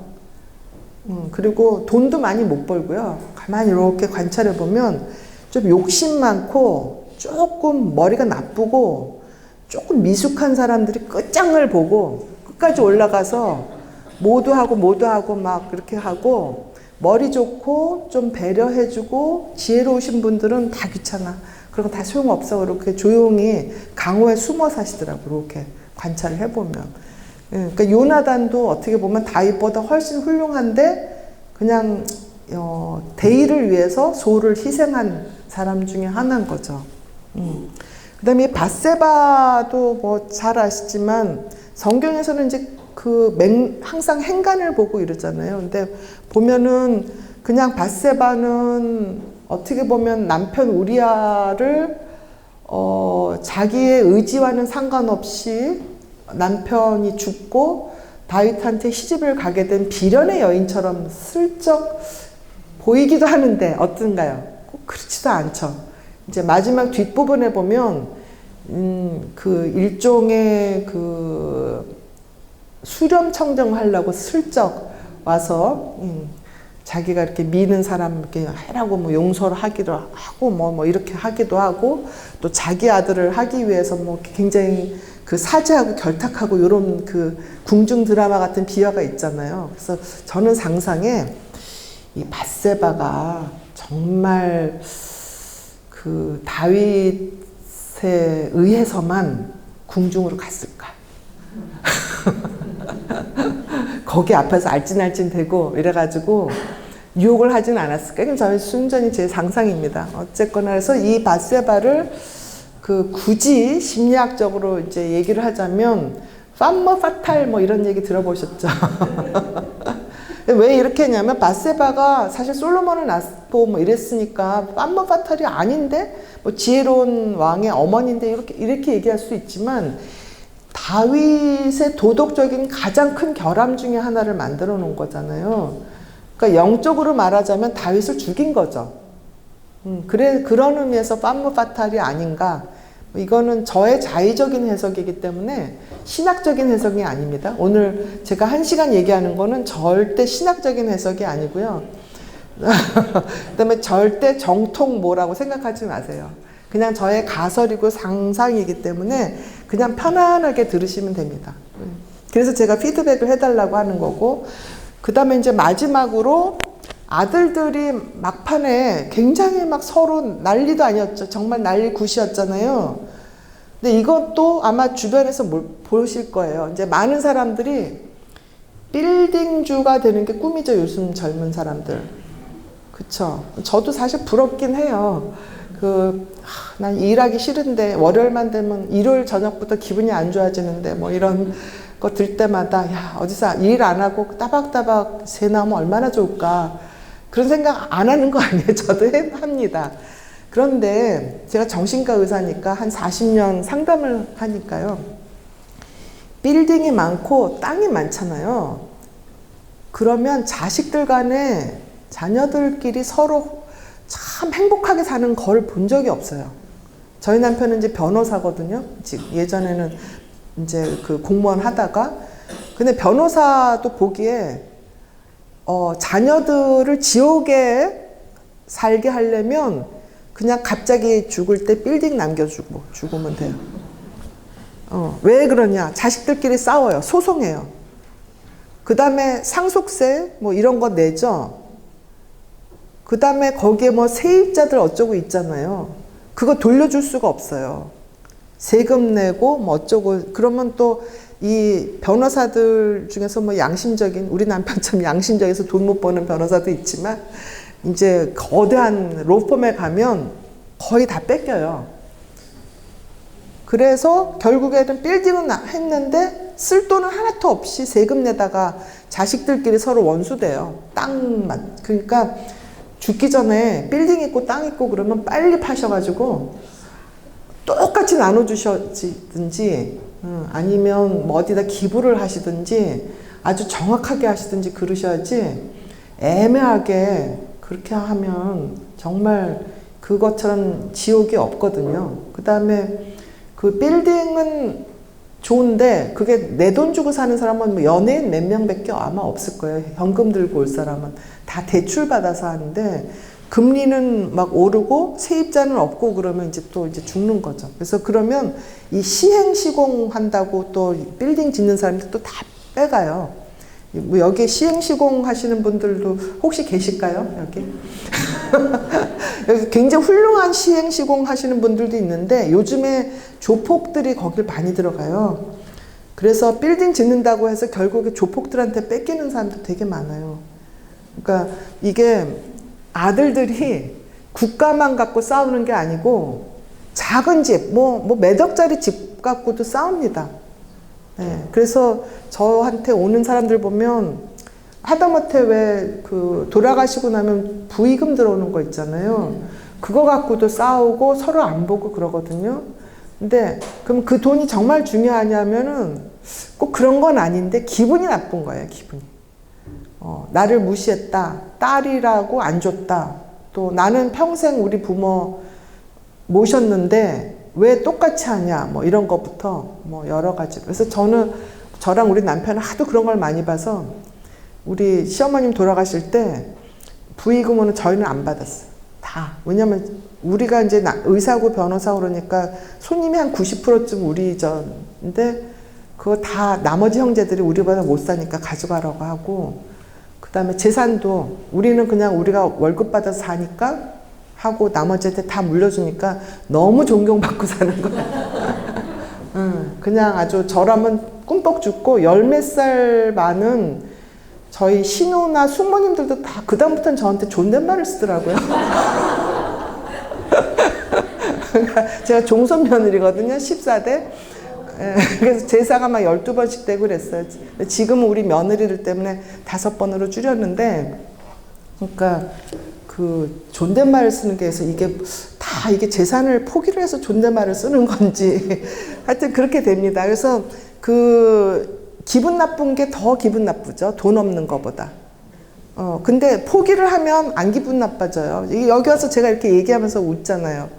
그리고 돈도 많이 못 벌고요. 가만히 이렇게 관찰해 보면 좀 욕심 많고 조금 머리가 나쁘고 조금 미숙한 사람들이 끝장을 보고 끝까지 올라가서 모두 하고 막 그렇게 하고, 머리 좋고 좀 배려해주고 지혜로우신 분들은 다 귀찮아, 그런 거 다 소용없어, 그렇게 조용히 강호에 숨어 사시더라고요. 이렇게 관찰을 해보면. 그러니까 요나단도 어떻게 보면 다윗보다 훨씬 훌륭한데 그냥 대의를 위해서 소를 희생한 사람 중에 하나인 거죠. 그 다음에 밧세바도 뭐 잘 아시지만 성경에서는 이제 항상 행간을 보고 이러잖아요. 근데 보면은 그냥 밧세바는 어떻게 보면 남편 우리아를 자기의 의지와는 상관없이 남편이 죽고 다윗한테 시집을 가게 된 비련의 여인처럼 슬쩍 보이기도 하는데 어떤가요? 꼭 그렇지도 않죠. 이제 마지막 뒷부분에 보면 일종의 수렴 청정하려고 슬쩍 와서 자기가 이렇게 미는 사람 이렇게 해라고 뭐 용서를 하기도 하고 뭐 이렇게 하기도 하고, 또 자기 아들을 하기 위해서 뭐 굉장히 사죄하고 결탁하고 이런 궁중 드라마 같은 비화가 있잖아요. 그래서 저는 상상에 이 밧세바가 정말 다윗에 의해서만 궁중으로 갔을까? 거기 앞에서 알찐알찐대고 이래가지고 유혹을 하진 않았을까? 이건 저는 순전히 제 상상입니다. 어쨌거나 해서 이 밧세바를 굳이 심리학적으로 이제 얘기를 하자면 팜머 파탈 뭐 이런 얘기 들어보셨죠? 왜 이렇게 했냐면 밧세바가 사실 솔로몬을 낳고 뭐 이랬으니까 팜머 파탈이 아닌데 뭐 지혜로운 왕의 어머니인데 이렇게 얘기할 수 있지만, 다윗의 도덕적인 가장 큰 결함 중에 하나를 만들어 놓은 거잖아요. 그러니까 영적으로 말하자면 다윗을 죽인 거죠. 그런 의미에서 팜머 파탈이 아닌가. 이거는 저의 자의적인 해석이기 때문에 신학적인 해석이 아닙니다. 오늘 제가 1시간 얘기하는 거는 절대 신학적인 해석이 아니고요. 그다음에 절대 정통모라고 생각하지 마세요. 그냥 저의 가설이고 상상이기 때문에 그냥 편안하게 들으시면 됩니다. 그래서 제가 피드백을 해달라고 하는 거고, 그 다음에 이제 마지막으로 아들들이 막판에 굉장히 막 서로 난리도 아니었죠. 정말 난리 굿이었잖아요. 근데 이것도 아마 주변에서 보실 거예요. 이제 많은 사람들이 빌딩주가 되는 게 꿈이죠. 요즘 젊은 사람들. 그쵸. 저도 사실 부럽긴 해요. 난 일하기 싫은데 월요일만 되면 일요일 저녁부터 기분이 안 좋아지는데 뭐 이런 거 들 때마다 야, 어디서 일 안 하고 따박따박 새 나오면 얼마나 좋을까. 그런 생각 안 하는 거 아니에요. 저도 합니다. 그런데 제가 정신과 의사니까 한 40년 상담을 하니까요. 빌딩이 많고 땅이 많잖아요. 그러면 자식들 간에 자녀들끼리 서로 참 행복하게 사는 걸 본 적이 없어요. 저희 남편은 이제 변호사거든요. 예전에는 이제 그 공무원 하다가. 근데 변호사도 보기에 자녀들을 지옥에 살게 하려면 그냥 갑자기 죽을 때 빌딩 남겨주고 죽으면 돼요. 왜 그러냐? 자식들끼리 싸워요. 소송해요. 그 다음에 상속세 뭐 이런 거 내죠. 그 다음에 거기에 뭐 세입자들 어쩌고 있잖아요. 그거 돌려줄 수가 없어요. 세금 내고 뭐 어쩌고. 그러면 또 이 변호사들 중에서 뭐 양심적인, 우리 남편처럼 양심적에서 돈 못 버는 변호사도 있지만 이제 거대한 로펌에 가면 거의 다 뺏겨요. 그래서 결국에는 빌딩은 했는데 쓸 돈은 하나도 없이 세금 내다가 자식들끼리 서로 원수돼요. 땅만. 그러니까 죽기 전에 빌딩 있고 땅 있고 그러면 빨리 파셔가지고 똑같이 나눠주시든지 아니면 뭐 어디다 기부를 하시든지 아주 정확하게 하시든지 그러셔야지, 애매하게 그렇게 하면 정말 그것처럼 지옥이 없거든요. 그 다음에 그 빌딩은 좋은데 그게 내 돈 주고 사는 사람은 뭐 연예인 몇 명밖에 아마 없을 거예요. 현금 들고 올 사람은 다 대출 받아서 하는데 금리는 막 오르고 세입자는 없고 그러면 이제 또 이제 죽는 거죠. 그래서 그러면 이 시행 시공한다고 또 빌딩 짓는 사람들 또 다 빼가요. 뭐 여기 시행 시공 하시는 분들도 혹시 계실까요? 여기? 여기 굉장히 훌륭한 시행 시공 하시는 분들도 있는데 요즘에 조폭들이 거길 많이 들어가요. 그래서 빌딩 짓는다고 해서 결국에 조폭들한테 뺏기는 사람도 되게 많아요. 그러니까 이게 아들들이 국가만 갖고 싸우는 게 아니고 작은 집, 뭐 몇 억짜리 집 갖고도 싸웁니다. 네, 그래서 저한테 오는 사람들 보면 하다못해 왜 그 돌아가시고 나면 부의금 들어오는 거 있잖아요. 그거 갖고도 싸우고 서로 안 보고 그러거든요. 근데 그럼 그 돈이 정말 중요하냐면은 꼭 그런 건 아닌데 기분이 나쁜 거예요, 기분이. 나를 무시했다. 딸이라고 안 줬다. 또 나는 평생 우리 부모 모셨는데 왜 똑같이 하냐. 뭐 이런 것부터 뭐 여러 가지. 그래서 저랑 우리 남편은 하도 그런 걸 많이 봐서 우리 시어머님 돌아가실 때 부의금은 저희는 안 받았어요. 다. 왜냐면 우리가 이제 의사고 변호사고 그러니까 손님이 한 90%쯤 우리 근데 그거 다 나머지 형제들이 우리보다 못 사니까 가져가라고 하고, 그 다음에 재산도 우리는 그냥 우리가 월급 받아서 사니까 하고 나머지한테 다 물려주니까 너무 존경받고 사는 거야. 그냥 아주 저라면 꿈뻑 죽고 열 몇 살 많은 저희 신우나 숙모님들도 다 그다음부터는 저한테 존댓말을 쓰더라고요. 제가 종손 며느리거든요. 14대. 그래서 제사가 막 12번씩 되고 그랬어요. 지금은 우리 며느리들 때문에 5번으로 줄였는데, 그러니까 그 존댓말을 쓰는 게 해서 이게 다 이게 재산을 포기를 해서 존댓말을 쓰는 건지 하여튼 그렇게 됩니다. 그래서 그 기분 나쁜 게 더 기분 나쁘죠. 돈 없는 거보다. 근데 포기를 하면 안 기분 나빠져요. 여기 와서 제가 이렇게 얘기하면서 웃잖아요.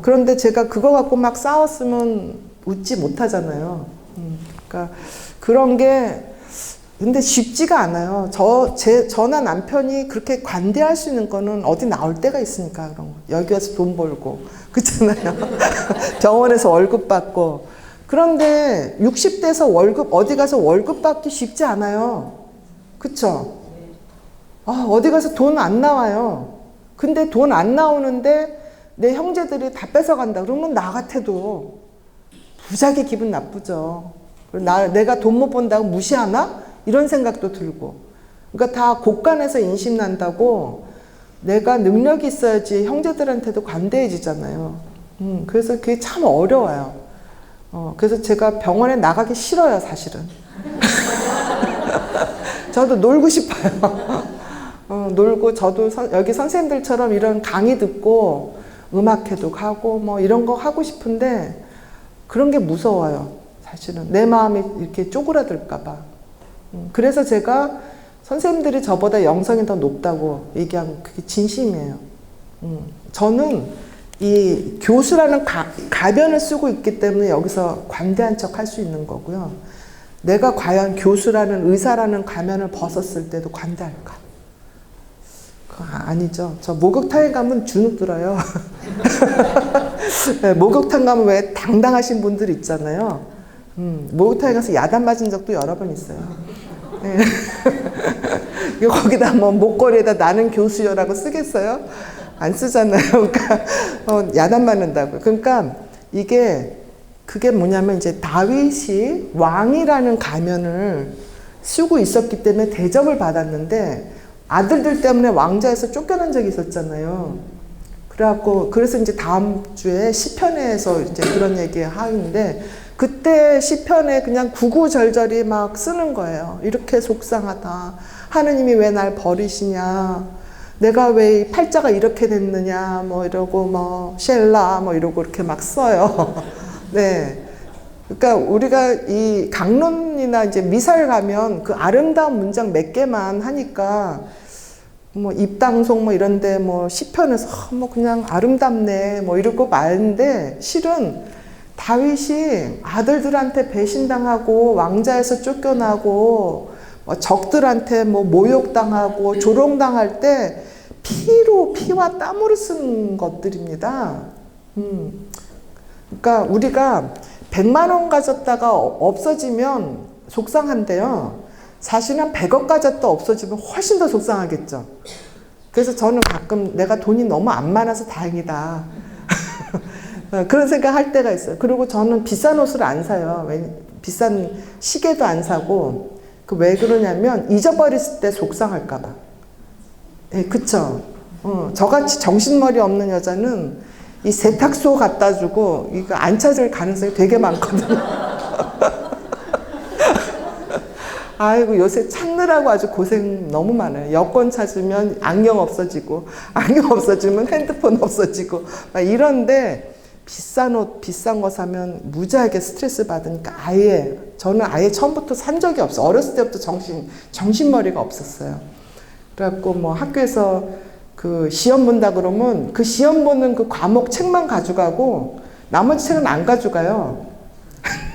그런데 제가 그거 갖고 막 싸웠으면 웃지 못하잖아요. 그러니까 그런 게 근데 쉽지가 않아요. 저나 남편이 그렇게 관대할 수 있는 거는 어디 나올 때가 있으니까 그런 거. 여기 와서 돈 벌고. 그렇잖아요. 병원에서 월급 받고. 그런데 60대에서 어디 가서 월급 받기 쉽지 않아요. 그쵸? 어디 가서 돈 안 나와요. 근데 돈 안 나오는데 내 형제들이 다 뺏어간다. 그러면 나 같아도 무지하게 기분 나쁘죠. 내가 돈 못 번다고 무시하나? 이런 생각도 들고. 그러니까 다 곳간에서 인심난다고 내가 능력이 있어야지 형제들한테도 관대해지잖아요. 그래서 그게 참 어려워요. 그래서 제가 병원에 나가기 싫어요, 사실은. 저도 놀고 싶어요. 놀고, 저도 여기 선생님들처럼 이런 강의 듣고 음악회도 가고 뭐 이런 거 하고 싶은데 그런 게 무서워요, 사실은. 내 마음이 이렇게 쪼그라들까봐. 그래서 제가 선생님들이 저보다 영성이 더 높다고 얘기한 그게 진심이에요. 저는 이 교수라는 가변을 쓰고 있기 때문에 여기서 관대한 척 할 수 있는 거고요. 내가 과연 교수라는 의사라는 가면을 벗었을 때도 관대할까? 그거 아니죠. 저 목욕탕에 가면 주눅 들어요. 네, 목욕탕 가면 왜 당당하신 분들 있잖아요. 목욕탕에 가서 야단 맞은 적도 여러 번 있어요. 네. 거기다 뭐 목걸이에다 나는 교수여라고 쓰겠어요? 안 쓰잖아요. 그러니까 야단 맞는다고. 그러니까 그게 뭐냐면 이제 다윗이 왕이라는 가면을 쓰고 있었기 때문에 대접을 받았는데 아들들 때문에 왕자에서 쫓겨난 적이 있었잖아요. 그래서 이제 다음 주에 시편에서 이제 그런 얘기 하는데 그때 시편에 그냥 구구절절히 막 쓰는 거예요. 이렇게 속상하다. 하느님이 왜 날 버리시냐. 내가 왜 팔자가 이렇게 됐느냐. 뭐 이러고 뭐 셸라 뭐 이러고 이렇게 막 써요. 네. 그러니까 우리가 이 강론이나 이제 미사를 가면 그 아름다운 문장 몇 개만 하니까 뭐 입당송 뭐 이런데 뭐 시편에서 뭐 그냥 아름답네 뭐 이러고 말는데 실은 다윗이 아들들한테 배신당하고 왕자에서 쫓겨나고 뭐 적들한테 뭐 모욕당하고 조롱당할 때 피와 땀으로 쓴 것들입니다. 그러니까 우리가 100만 원 가졌다가 없어지면 속상한데요. 사실은 100억 가졌다 없어지면 훨씬 더 속상하겠죠. 그래서 저는 가끔 내가 돈이 너무 안 많아서 다행이다. 그런 생각 할 때가 있어요. 그리고 저는 비싼 옷을 안 사요. 비싼 시계도 안 사고. 왜 그러냐면 잊어버렸을 때 속상할까봐. 예, 그쵸. 저같이 정신머리 없는 여자는 이 세탁소 갖다 주고 이거 안 찾을 가능성이 되게 많거든요. 아이고 요새 찾느라고 아주 고생 너무 많아요. 여권 찾으면 안경 없어지고 안경 없어지면 핸드폰 없어지고 막 이런데 비싼 옷 비싼 거 사면 무지하게 스트레스 받으니까 저는 아예 처음부터 산 적이 없어. 어렸을 때부터 정신머리가 없었어요. 그래갖고 뭐 학교에서 그 시험 본다 그러면 그 시험 보는 그 과목 책만 가져가고 나머지 책은 안 가져가요.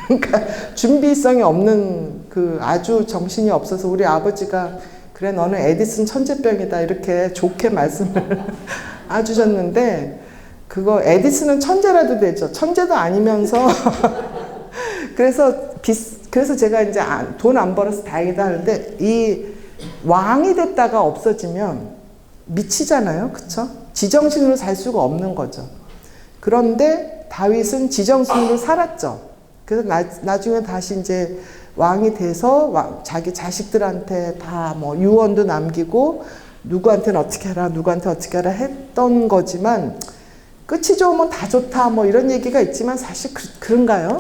그러니까 준비성이 없는 그 아주 정신이 없어서 우리 아버지가 그래 너는 에디슨 천재병이다 이렇게 좋게 말씀을 해주셨는데 그거 에디슨은 천재라도 되죠. 천재도 아니면서 그래서 제가 이제 돈 안 벌어서 다행이다 하는데 이 왕이 됐다가 없어지면 미치잖아요. 그쵸? 지정신으로 살 수가 없는 거죠. 그런데 다윗은 지정신으로 살았죠. 그래서 나중에 다시 이제 왕이 돼서 자기 자식들한테 다 뭐 유언도 남기고 누구한테는 어떻게 해라 누구한테 어떻게 해라 했던 거지만 끝이 좋으면 다 좋다 뭐 이런 얘기가 있지만 사실 그런가요?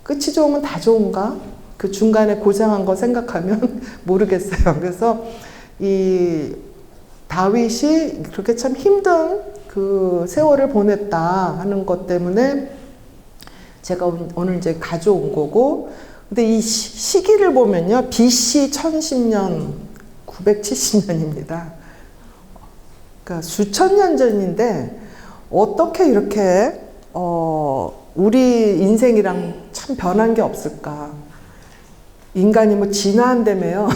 끝이 좋으면 다 좋은가? 그 중간에 고생한 거 생각하면 모르겠어요. 그래서 이 다윗이 그렇게 참 힘든 그 세월을 보냈다 하는 것 때문에 제가 오늘 이제 가져온 거고, 근데 이 시기를 보면요, BC 1010년, 970년입니다. 그러니까 수천 년 전인데 어떻게 이렇게 우리 인생이랑 참 변한 게 없을까? 인간이 뭐 진화한다며요.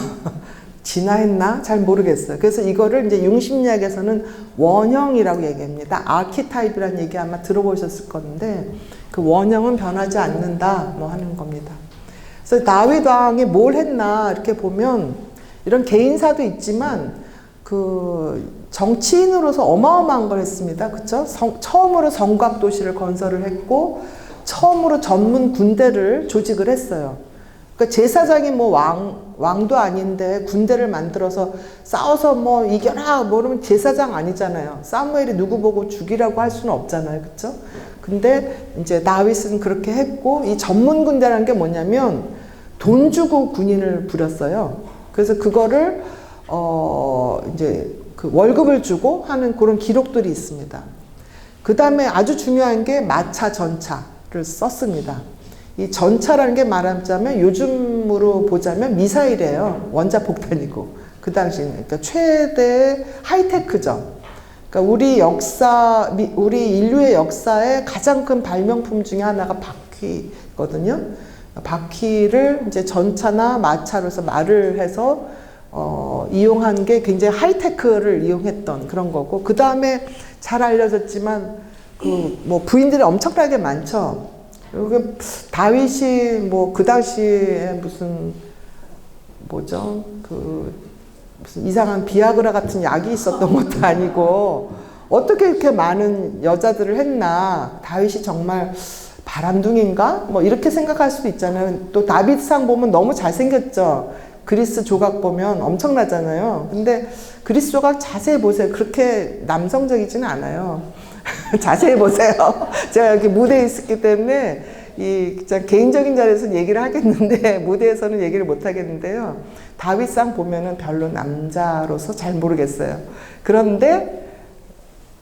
진화했나? 잘 모르겠어요. 그래서 이거를 이제 융심리학에서는 원형이라고 얘기합니다. 아키타입이라는 얘기 아마 들어보셨을 건데, 그 원형은 변하지 않는다, 뭐 하는 겁니다. 그래서 다윗 왕이 뭘 했나, 이렇게 보면, 이런 개인사도 있지만, 그, 정치인으로서 어마어마한 걸 했습니다. 그쵸? 처음으로 성곽도시를 건설을 했고, 처음으로 전문 군대를 조직을 했어요. 그러니까 제사장이 뭐 왕도 아닌데 군대를 만들어서 싸워서 뭐 이겨라 뭐 그러면 제사장 아니잖아요. 사무엘이 누구 보고 죽이라고 할 수는 없잖아요. 그쵸? 근데 이제 다윗은 그렇게 했고, 이 전문 군대라는 게 뭐냐면 돈 주고 군인을 부렸어요. 그래서 그거를 이제 그 월급을 주고 하는 그런 기록들이 있습니다. 그 다음에 아주 중요한 게 마차 전차를 썼습니다. 이 전차라는 게 말하자면 요즘으로 보자면 미사일이에요. 원자폭탄이고. 그 당시에는. 그러니까 최대 하이테크죠. 그러니까 우리 인류의 역사의 가장 큰 발명품 중에 하나가 바퀴거든요. 바퀴를 이제 전차나 마차로서 말을 해서 이용한 게 굉장히 하이테크를 이용했던 그런 거고, 그 다음에 잘 알려졌지만 그 뭐 부인들이 엄청나게 많죠. 그리고 다윗이 뭐 그 당시에 무슨 뭐죠? 그 무슨 이상한 비아그라 같은 약이 있었던 것도 아니고 어떻게 이렇게 많은 여자들을 했나? 다윗이 정말 바람둥이인가? 뭐 이렇게 생각할 수도 있잖아요. 또 다윗상 보면 너무 잘생겼죠. 그리스 조각 보면 엄청나잖아요. 근데 그리스 조각 자세히 보세요. 그렇게 남성적이지는 않아요. 자세히 보세요. 제가 여기 무대에 있었기 때문에 이 개인적인 자리에서 얘기를 하겠는데 무대에서는 얘기를 못 하겠는데요. 다윗상 보면은 별로 남자로서 잘 모르겠어요. 그런데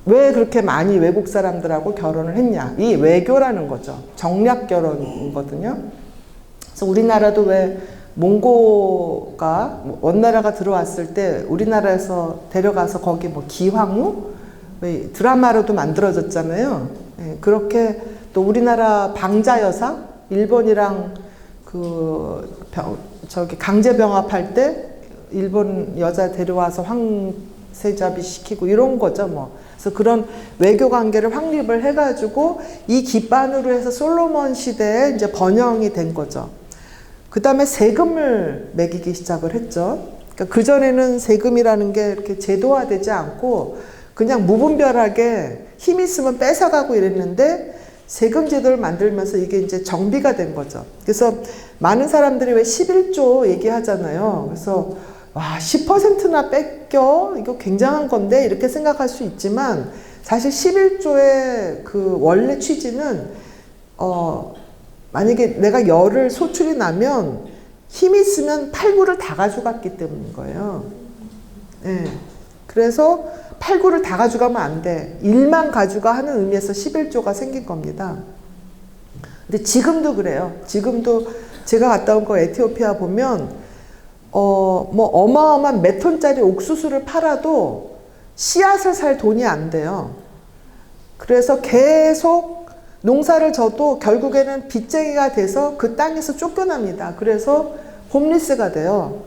왜 그렇게 많이 외국 사람들하고 결혼을 했냐? 이 외교라는 거죠. 정략 결혼이거든요. 그래서 우리나라도 왜 몽고가 원나라가 들어왔을 때 우리나라에서 데려가서 거기 뭐 기황후 드라마로도 만들어졌잖아요. 네, 그렇게 또 우리나라 방자 여사 일본이랑 저기 강제 병합할 때 일본 여자 데려와서 황세자비 시키고 이런 거죠, 뭐. 그래서 그런 외교 관계를 확립을 해가지고 이 기반으로 해서 솔로몬 시대에 이제 번영이 된 거죠. 그 다음에 세금을 매기기 시작을 했죠. 그러니까 그전에는 세금이라는 게 이렇게 제도화되지 않고 그냥 무분별하게 힘 있으면 뺏어가고 이랬는데 세금 제도를 만들면서 이게 이제 정비가 된 거죠. 그래서 많은 사람들이 왜 11조 얘기하잖아요. 그래서 와, 10%나 뺏겨? 이거 굉장한 건데? 이렇게 생각할 수 있지만 사실 11조의 그 원래 취지는 만약에 내가 열을 소출이 나면 힘이 있으면 8구를 다 가져갔기 때문인 거예요. 네. 그래서 8구를 다 가져가면 안 돼. 1만 가져가 하는 의미에서 11조가 생긴 겁니다. 근데 지금도 그래요. 지금도 제가 갔다 온 거 에티오피아 보면 뭐 어마어마한 몇 톤짜리 옥수수를 팔아도 씨앗을 살 돈이 안 돼요. 그래서 계속 농사를 져도 결국에는 빚쟁이가 돼서 그 땅에서 쫓겨납니다. 그래서 홈리스가 돼요.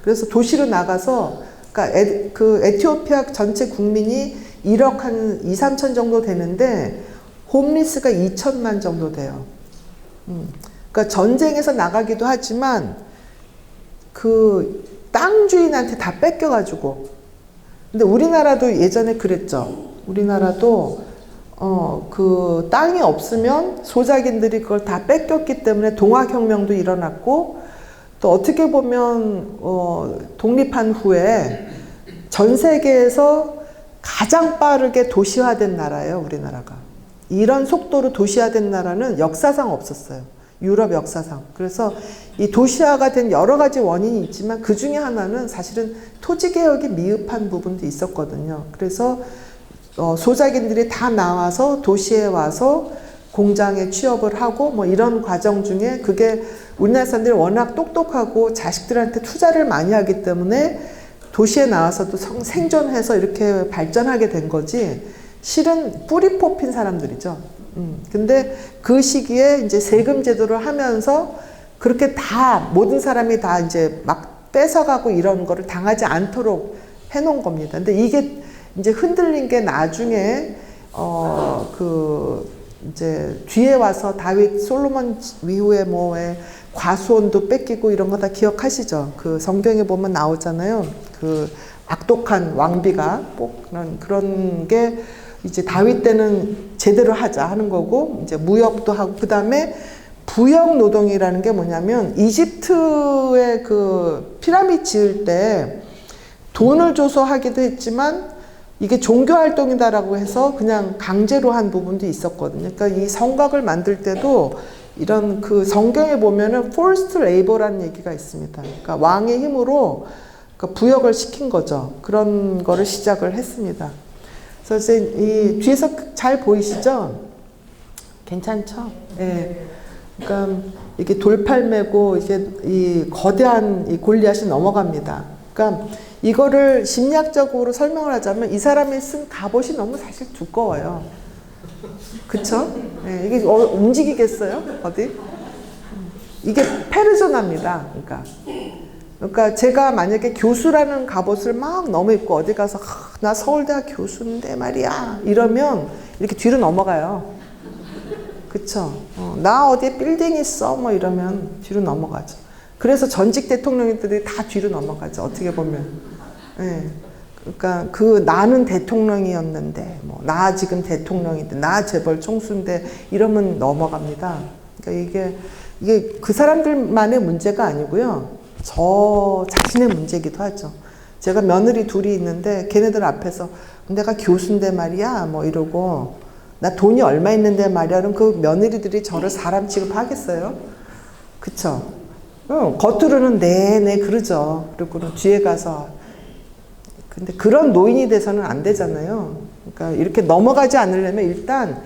그래서 도시로 나가서 그러니까 그 에티오피아 전체 국민이 1억 한 2, 3천 정도 되는데 홈리스가 2천만 정도 돼요. 그러니까 전쟁에서 나가기도 하지만 그 땅 주인한테 다 뺏겨가지고. 근데 우리나라도 예전에 그랬죠. 우리나라도 그 땅이 없으면 소작인들이 그걸 다 뺏겼기 때문에 동학혁명도 일어났고, 또 어떻게 보면 독립한 후에 전 세계에서 가장 빠르게 도시화된 나라예요, 우리나라가. 이런 속도로 도시화된 나라는 역사상 없었어요. 유럽 역사상. 그래서 이 도시화가 된 여러 가지 원인이 있지만 그 중에 하나는 사실은 토지개혁이 미흡한 부분도 있었거든요. 그래서 소작인들이 다 나와서 도시에 와서 공장에 취업을 하고 뭐 이런 과정 중에 그게 우리나라 사람들이 워낙 똑똑하고 자식들한테 투자를 많이 하기 때문에 도시에 나와서도 생존해서 이렇게 발전하게 된 거지, 실은 뿌리 뽑힌 사람들이죠. 근데 그 시기에 이제 세금 제도를 하면서 그렇게 다 모든 사람이 다 이제 막 뺏어가고 이런 거를 당하지 않도록 해놓은 겁니다. 근데 이게 이제 흔들린 게 나중에 이제 뒤에 와서 다윗 솔로몬 이후에 뭐에 과수원도 뺏기고 이런 거 다 기억하시죠? 그 성경에 보면 나오잖아요. 그 악독한 왕비가 꼭 그런 게 이제 다윗 때는 제대로 하자 하는 거고, 이제 무역도 하고, 그 다음에 부역 노동이라는 게 뭐냐면 이집트의 그 피라미드 지을 때 돈을 줘서 하기도 했지만 이게 종교 활동이다라고 해서 그냥 강제로 한 부분도 있었거든요. 그러니까 이 성곽을 만들 때도 이런 그 성경에 보면은 forced labor라는 얘기가 있습니다. 그러니까 왕의 힘으로 그러니까 부역을 시킨 거죠. 그런 거를 시작을 했습니다. 그래서 이제 이 뒤에서 잘 보이시죠? 괜찮죠? 예. 그러니까 이게 돌팔 메고 이제 이 거대한 이 골리앗이 넘어갑니다. 그러니까 이거를 심리학적으로 설명을 하자면 이 사람이 쓴 갑옷이 너무 사실 두꺼워요. 그쵸? 예, 이게 움직이겠어요? 어디? 이게 페르소나입니다. 그러니까 제가 만약에 교수라는 갑옷을 막 너무 입고 어디 가서 나 서울대학 교수인데 말이야 이러면 이렇게 뒤로 넘어가요. 그쵸? 나 어디에 빌딩 있어 뭐 이러면 뒤로 넘어가죠. 그래서 전직 대통령들이 다 뒤로 넘어가죠. 어떻게 보면. 예. 그러니까 그 나는 대통령이었는데 뭐 나 지금 대통령인데 나 재벌 총수인데 이러면 넘어갑니다. 그러니까 이게 그 사람들만의 문제가 아니고요. 저 자신의 문제이기도 하죠. 제가 며느리 둘이 있는데 걔네들 앞에서 내가 교수인데 말이야 뭐 이러고 나 돈이 얼마 있는데 말이야 그럼 그 며느리들이 저를 사람 취급하겠어요? 그쵸? 겉으로는 네 그러죠. 그리고 뒤에 가서 근데 그런 노인이 돼서는 안 되잖아요. 그러니까 이렇게 넘어가지 않으려면 일단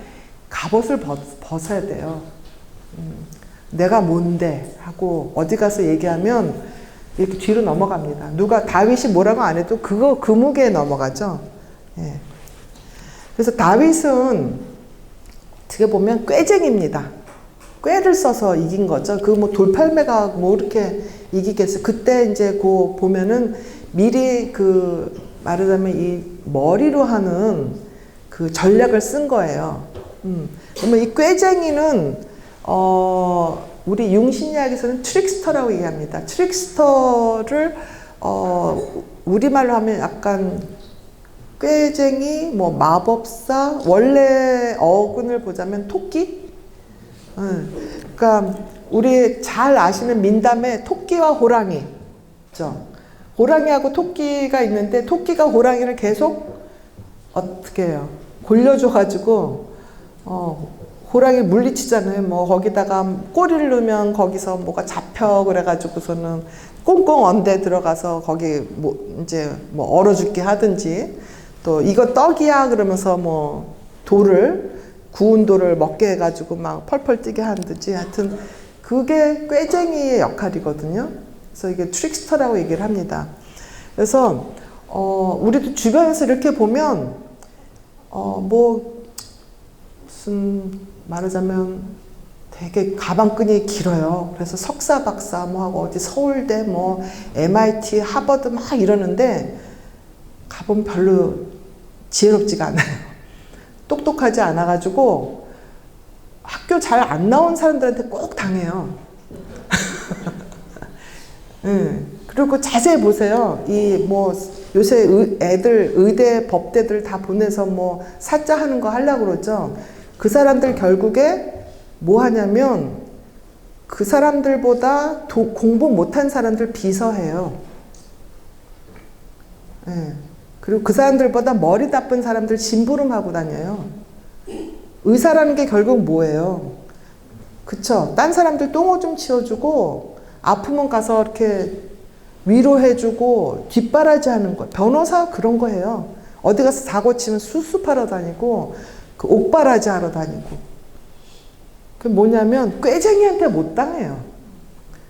갑옷을 벗어야 돼요. 내가 뭔데 하고 어디 가서 얘기하면 이렇게 뒤로 넘어갑니다. 누가 다윗이 뭐라고 안 해도 그 무게에 넘어가죠. 예. 그래서 다윗은 어떻게 보면 꾀쟁입니다. 꾀를 써서 이긴 거죠. 그 뭐 돌팔매가 뭐 이렇게 이기겠어요. 그때 이제 그 보면은 미리 그 말하자면 이 머리로 하는 그 전략을 쓴 거예요. 그러면 이 꾀쟁이는 우리 융신이야기에서는 트릭스터라고 얘기합니다. 트릭스터를 우리말로 하면 약간 꾀쟁이, 뭐 마법사, 원래 어근을 보자면 토끼? 그러니까 우리 잘 아시는 민담에 토끼와 호랑이 있죠. 호랑이하고 토끼가 있는데 토끼가 호랑이를 계속 어떻게 해요? 골려줘가지고 호랑이 물리치잖아요. 뭐 거기다가 꼬리를 넣으면 거기서 뭐가 잡혀 그래가지고서는 꽁꽁 언대 들어가서 거기 뭐 이제 뭐 얼어 죽게 하든지 또 이거 떡이야 그러면서 뭐 구운 돌을 먹게 해가지고 막 펄펄 뛰게 하든지 하여튼 그게 꾀쟁이의 역할이거든요. 그래서 이게 트릭스터라고 얘기를 합니다. 그래서 우리도 주변에서 이렇게 보면 뭐 무슨 말하자면 되게 가방끈이 길어요. 그래서 석사 박사 뭐 하고 어디 서울대 뭐 MIT 하버드 막 이러는데 가보면 별로 지혜롭지가 않아요. 똑똑하지 않아가지고 학교 잘 안 나온 사람들한테 꼭 당해요. 그리고 자세히 보세요. 이 뭐 요새 애들 의대 법대들 다 보내서 뭐 사자 하는 거 하려고 그러죠. 그 사람들 결국에 뭐 하냐면 그 사람들보다 공부 못한 사람들 비서해요. 그리고 그 사람들보다 머리 나쁜 사람들 심부름하고 다녀요. 의사라는 게 결국 뭐예요? 그쵸? 딴 사람들 똥오줌 치워주고 아프면 가서 이렇게 위로해주고 뒷바라지 하는 거. 변호사 그런 거 해요. 어디 가서 사고 치면 수습하러 다니고 그 옥바라지 하러 다니고. 그 뭐냐면 꾀쟁이한테 못 당해요.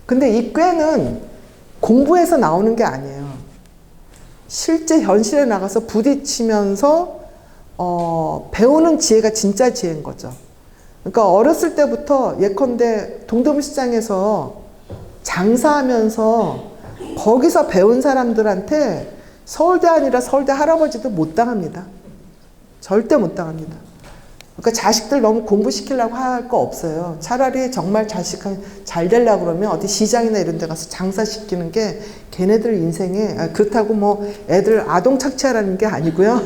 근데 이 꾀는 공부해서 나오는 게 아니에요. 실제 현실에 나가서 부딪히면서 배우는 지혜가 진짜 지혜인 거죠. 그러니까 어렸을 때부터 예컨대 동대문시장에서 장사하면서 거기서 배운 사람들한테 서울대 아니라 서울대 할아버지도 못 당합니다. 절대 못 당합니다. 그러니까 자식들 너무 공부시키려고 할 거 없어요. 차라리 정말 자식 잘 되려고 그러면 어디 시장이나 이런 데 가서 장사시키는 게 걔네들 인생에, 그렇다고 뭐 애들 아동 착취하라는 게 아니고요.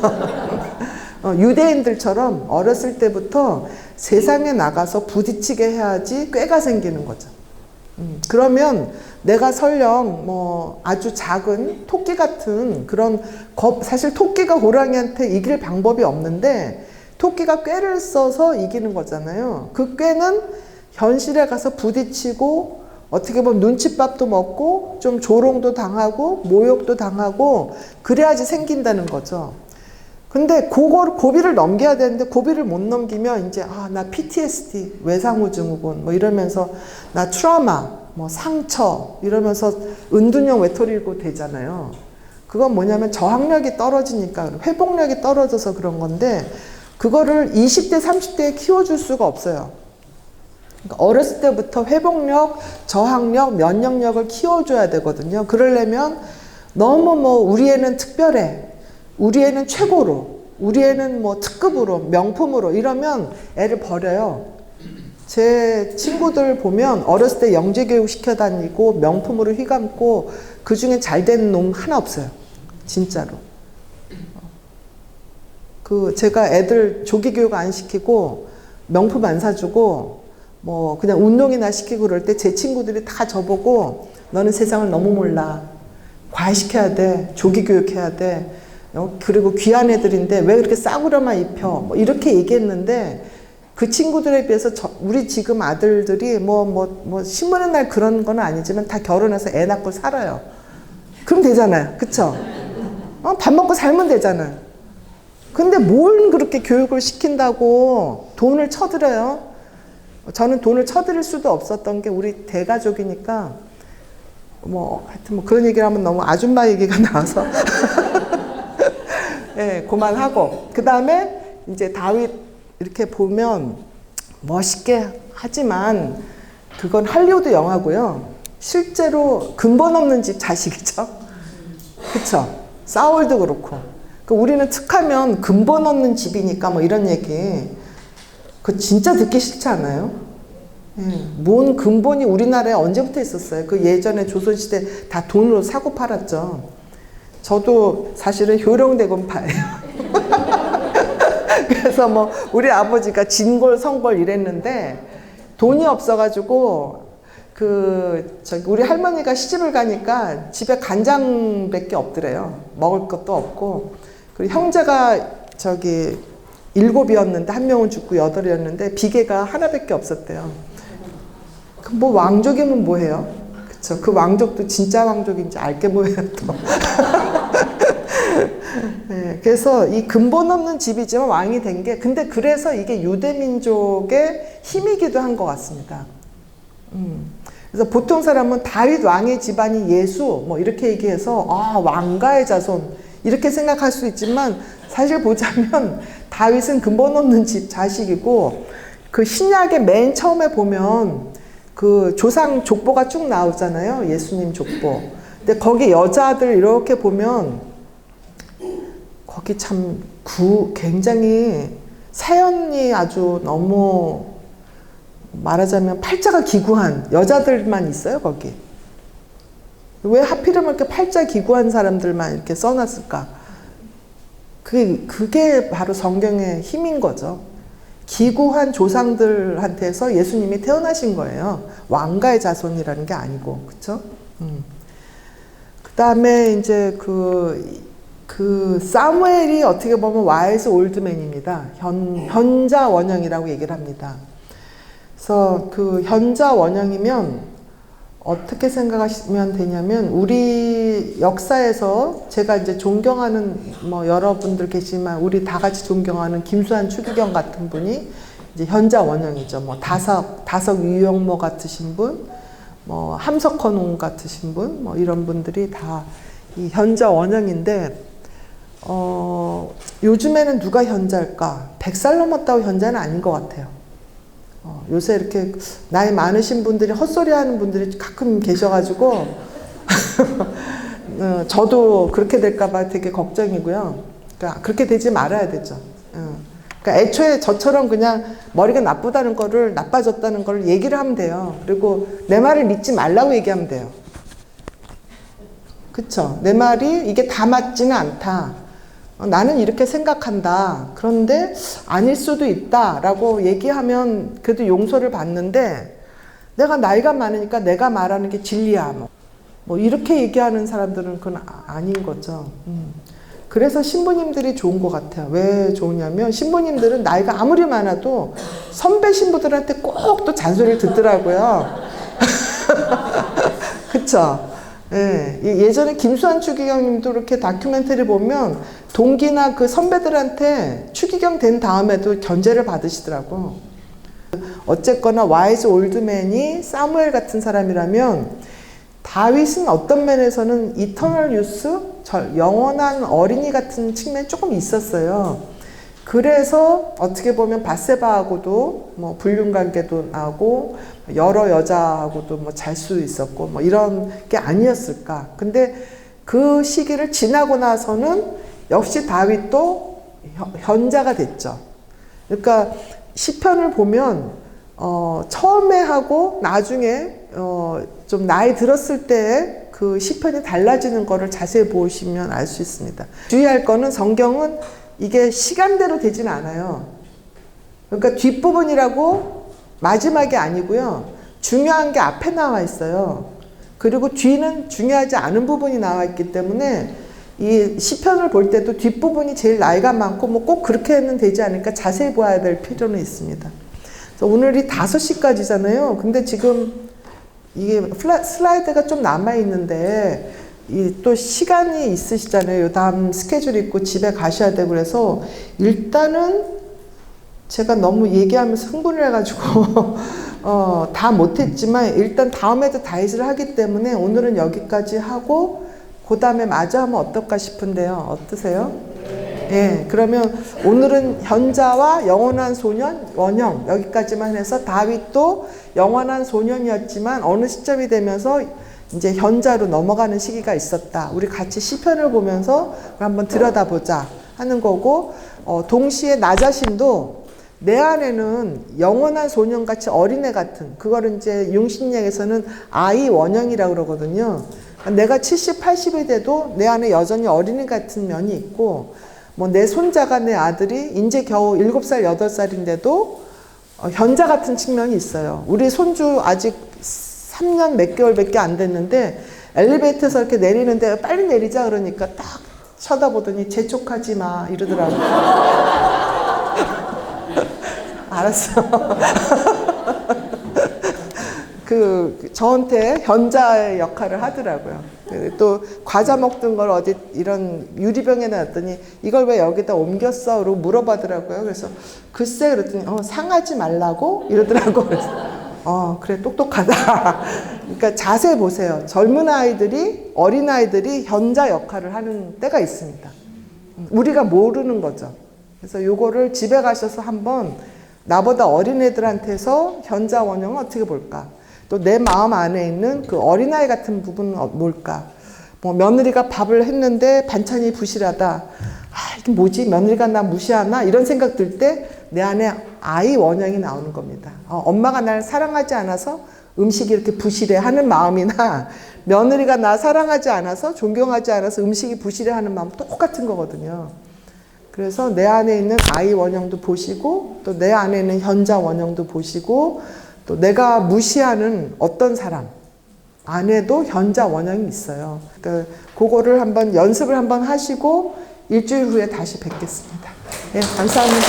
유대인들처럼 어렸을 때부터 세상에 나가서 부딪히게 해야지 꾀가 생기는 거죠. 그러면 내가 설령 뭐 아주 작은 토끼 같은 그런 사실 토끼가 호랑이한테 이길 방법이 없는데 토끼가 꾀를 써서 이기는 거잖아요. 그 꾀는 현실에 가서 부딪히고 어떻게 보면 눈칫밥도 먹고 좀 조롱도 당하고 모욕도 당하고 그래야지 생긴다는 거죠. 근데 그걸 고비를 넘겨야 되는데 고비를 못 넘기면 이제 나 PTSD 외상후증후군 뭐 이러면서 나 트라우마 뭐 상처 이러면서 은둔형 외톨이고 되잖아요. 그건 뭐냐면 저항력이 떨어지니까 회복력이 떨어져서 그런 건데 그거를 20대 30대에 키워줄 수가 없어요. 그러니까 어렸을 때부터 회복력, 저항력, 면역력을 키워줘야 되거든요. 그러려면 너무 뭐 우리 애는 특별해, 우리 애는 최고로, 우리 애는 뭐 특급으로, 명품으로 이러면 애를 버려요. 제 친구들 보면 어렸을 때 영재교육 시켜 다니고 명품으로 휘감고 그 중에 잘 된 놈 하나 없어요. 진짜로. 제가 애들 조기교육 안 시키고 명품 안 사주고 뭐 그냥 운동이나 시키고 그럴 때 제 친구들이 다 저보고 너는 세상을 너무 몰라. 과외시켜야 돼. 조기교육해야 돼. 그리고 귀한 애들인데 왜 그렇게 싸구려만 입혀. 뭐 이렇게 얘기했는데 그 친구들에 비해서 우리 지금 아들들이 뭐 신문의 날 그런 건 아니지만 다 결혼해서 애 낳고 살아요. 그럼 되잖아요. 그쵸? 밥 먹고 살면 되잖아요. 근데 뭘 그렇게 교육을 시킨다고 돈을 쳐들여요? 저는 돈을 쳐드릴 수도 없었던 게 우리 대가족이니까 뭐 하여튼 뭐 그런 얘기를 하면 너무 아줌마 얘기가 나와서 네, 그만하고 그 다음에 이제 다윗 이렇게 보면 멋있게 하지만 그건 할리우드 영화고요. 실제로 근본 없는 집 자식이죠. 그쵸? 사울도 그렇고. 우리는 툭하면 근본 없는 집이니까 뭐 이런 얘기. 그거 진짜 듣기 싫지 않아요? 뭔 근본이 우리나라에 언제부터 있었어요? 그 예전에 조선시대 다 돈으로 사고 팔았죠. 저도 사실은 효령대군파예요. 그래서 뭐 우리 아버지가 진골 성골 이랬는데 돈이 없어가지고 우리 할머니가 시집을 가니까 집에 간장밖에 없더래요. 먹을 것도 없고. 그리고 형제가 7이었는데 한 명은 죽고 8이었는데 비계가 하나밖에 없었대요. 뭐 왕족이면 뭐해요? 그쵸? 그 왕족도 진짜 왕족인지 알게 뭐해요 또. 네, 그래서 이 근본 없는 집이지만 왕이 된 게 근데 그래서 이게 유대민족의 힘이기도 한 것 같습니다. 그래서 보통 사람은 다윗 왕의 집안이 예수 뭐 이렇게 얘기해서 왕가의 자손 이렇게 생각할 수 있지만 사실 보자면 다윗은 근본 없는 집 자식이고 그 신약의 맨 처음에 보면 그 조상 족보가 쭉 나오잖아요. 예수님 족보. 근데 거기 여자들 이렇게 보면 거기 참 굉장히 사연이 아주 너무 말하자면 팔자가 기구한 여자들만 있어요, 거기. 왜 하필이면 이렇게 팔자 기구한 사람들만 이렇게 써놨을까? 그게 바로 성경의 힘인 거죠. 기구한 조상들한테서 예수님이 태어나신 거예요. 왕가의 자손이라는 게 아니고, 그쵸? 그 다음에 이제 사무엘이 어떻게 보면 와이즈 올드맨입니다. 현자 원형이라고 얘기를 합니다. 그래서 현자 원형이면 어떻게 생각하시면 되냐면 우리 역사에서 제가 이제 존경하는 뭐 여러분들 계시지만 우리 다 같이 존경하는 김수환 추기경 같은 분이 이제 현자 원형이죠. 뭐 다석 유영모 같으신 분, 뭐 함석헌 같으신 분, 뭐 이런 분들이 다 이 현자 원형인데 요즘에는 누가 현자일까? 100살 넘었다고 현자는 아닌 것 같아요. 요새 이렇게 나이 많으신 분들이 헛소리 하는 분들이 가끔 계셔가지고, 저도 그렇게 될까봐 되게 걱정이고요. 그러니까 그렇게 되지 말아야 되죠. 그러니까 애초에 저처럼 그냥 머리가 나쁘다는 거를, 나빠졌다는 걸 얘기를 하면 돼요. 그리고 내 말을 믿지 말라고 얘기하면 돼요. 그쵸? 내 말이 이게 다 맞지는 않다. 나는 이렇게 생각한다. 그런데 아닐 수도 있다라고 얘기하면 그래도 용서를 받는데, 내가 나이가 많으니까 내가 말하는 게 진리야. 뭐 이렇게 얘기하는 사람들은 그건 아닌 거죠. 그래서 신부님들이 좋은 것 같아요. 왜 좋으냐면 신부님들은 나이가 아무리 많아도 선배 신부들한테 꼭 또 잔소리를 듣더라고요. 그쵸? 예, 예전에 김수환 추기경님도 이렇게 다큐멘터리 보면 동기나 그 선배들한테 추기경 된 다음에도 견제를 받으시더라고. 어쨌거나 와이즈 올드맨이 사무엘 같은 사람이라면, 다윗은 어떤 면에서는 이터널 유스, 영원한 어린이 같은 측면이 조금 있었어요. 그래서 어떻게 보면 밧세바하고도 뭐 불륜관계도 나고 여러 여자하고도 뭐 잘 수 있었고 뭐 이런 게 아니었을까. 근데 그 시기를 지나고 나서는 역시 다윗도 현자가 됐죠. 그러니까 시편을 보면 처음에 하고 나중에 좀 나이 들었을 때 그 시편이 달라지는 거를 자세히 보시면 알 수 있습니다. 주의할 거는 성경은 이게 시간대로 되진 않아요. 그러니까 뒷부분이라고 마지막이 아니고요. 중요한 게 앞에 나와 있어요. 그리고 뒤는 중요하지 않은 부분이 나와 있기 때문에 이 시편을 볼 때도 뒷부분이 제일 나이가 많고 뭐 꼭 그렇게는 되지 않으니까 자세히 봐야 될 필요는 있습니다. 그래서 오늘이 5시까지잖아요. 근데 지금 이게 슬라이드가 좀 남아있는데, 또 시간이 있으시잖아요. 다음 스케줄 있고 집에 가셔야 되고 그래서 일단은 제가 너무 얘기하면서 흥분을 해가지고 다 못했지만 일단 다음에도 다이스를 하기 때문에 오늘은 여기까지 하고 그 다음에 마저 하면 어떨까 싶은데요. 어떠세요? 예, 그러면 오늘은 현자와 영원한 소년, 원형 여기까지만 해서 다윗도 영원한 소년이었지만 어느 시점이 되면서 이제 현자로 넘어가는 시기가 있었다. 우리 같이 시편을 보면서 한번 들여다보자 하는 거고, 동시에 나 자신도 내 안에는 영원한 소년같이 어린애 같은, 그거를 이제 융신약에서는 아이 원형이라고 그러거든요. 내가 70, 80이 돼도 내 안에 여전히 어린애 같은 면이 있고, 뭐 내 손자가, 내 아들이 이제 겨우 7살, 8살인데도 현자 같은 측면이 있어요. 우리 손주 아직 3년 몇 개월밖에 안 됐는데 엘리베이터에서 이렇게 내리는데 빨리 내리자 그러니까 딱 쳐다보더니 재촉하지 마 이러더라고요. 알았어. 저한테 현자의 역할을 하더라고요. 또 과자 먹던 걸 어디 이런 유리병에 놨더니 이걸 왜 여기다 옮겼어? 그러고 물어봐더라고요. 그래서 글쎄 그랬더니 상하지 말라고 이러더라고요. 그래서 그래 똑똑하다. 그러니까 자세히 보세요. 젊은 아이들이, 어린 아이들이 현자 역할을 하는 때가 있습니다. 우리가 모르는 거죠. 그래서 요거를 집에 가셔서 한번 나보다 어린 애들한테서 현자 원형은 어떻게 볼까? 또 내 마음 안에 있는 그 어린아이 같은 부분은 뭘까? 뭐 며느리가 밥을 했는데 반찬이 부실하다. 이게 뭐지? 며느리가 나 무시하나? 이런 생각 들 때 내 안에 아이 원형이 나오는 겁니다. 엄마가 날 사랑하지 않아서 음식이 이렇게 부실해 하는 마음이나 며느리가 나 사랑하지 않아서, 존경하지 않아서 음식이 부실해 하는 마음 똑같은 거거든요. 그래서 내 안에 있는 아이 원형도 보시고, 또 내 안에 있는 현자 원형도 보시고, 또 내가 무시하는 어떤 사람 안에도 현자 원형이 있어요. 그러니까 그거를 한번 연습을 한번 하시고 일주일 후에 다시 뵙겠습니다. 네, 감사합니다.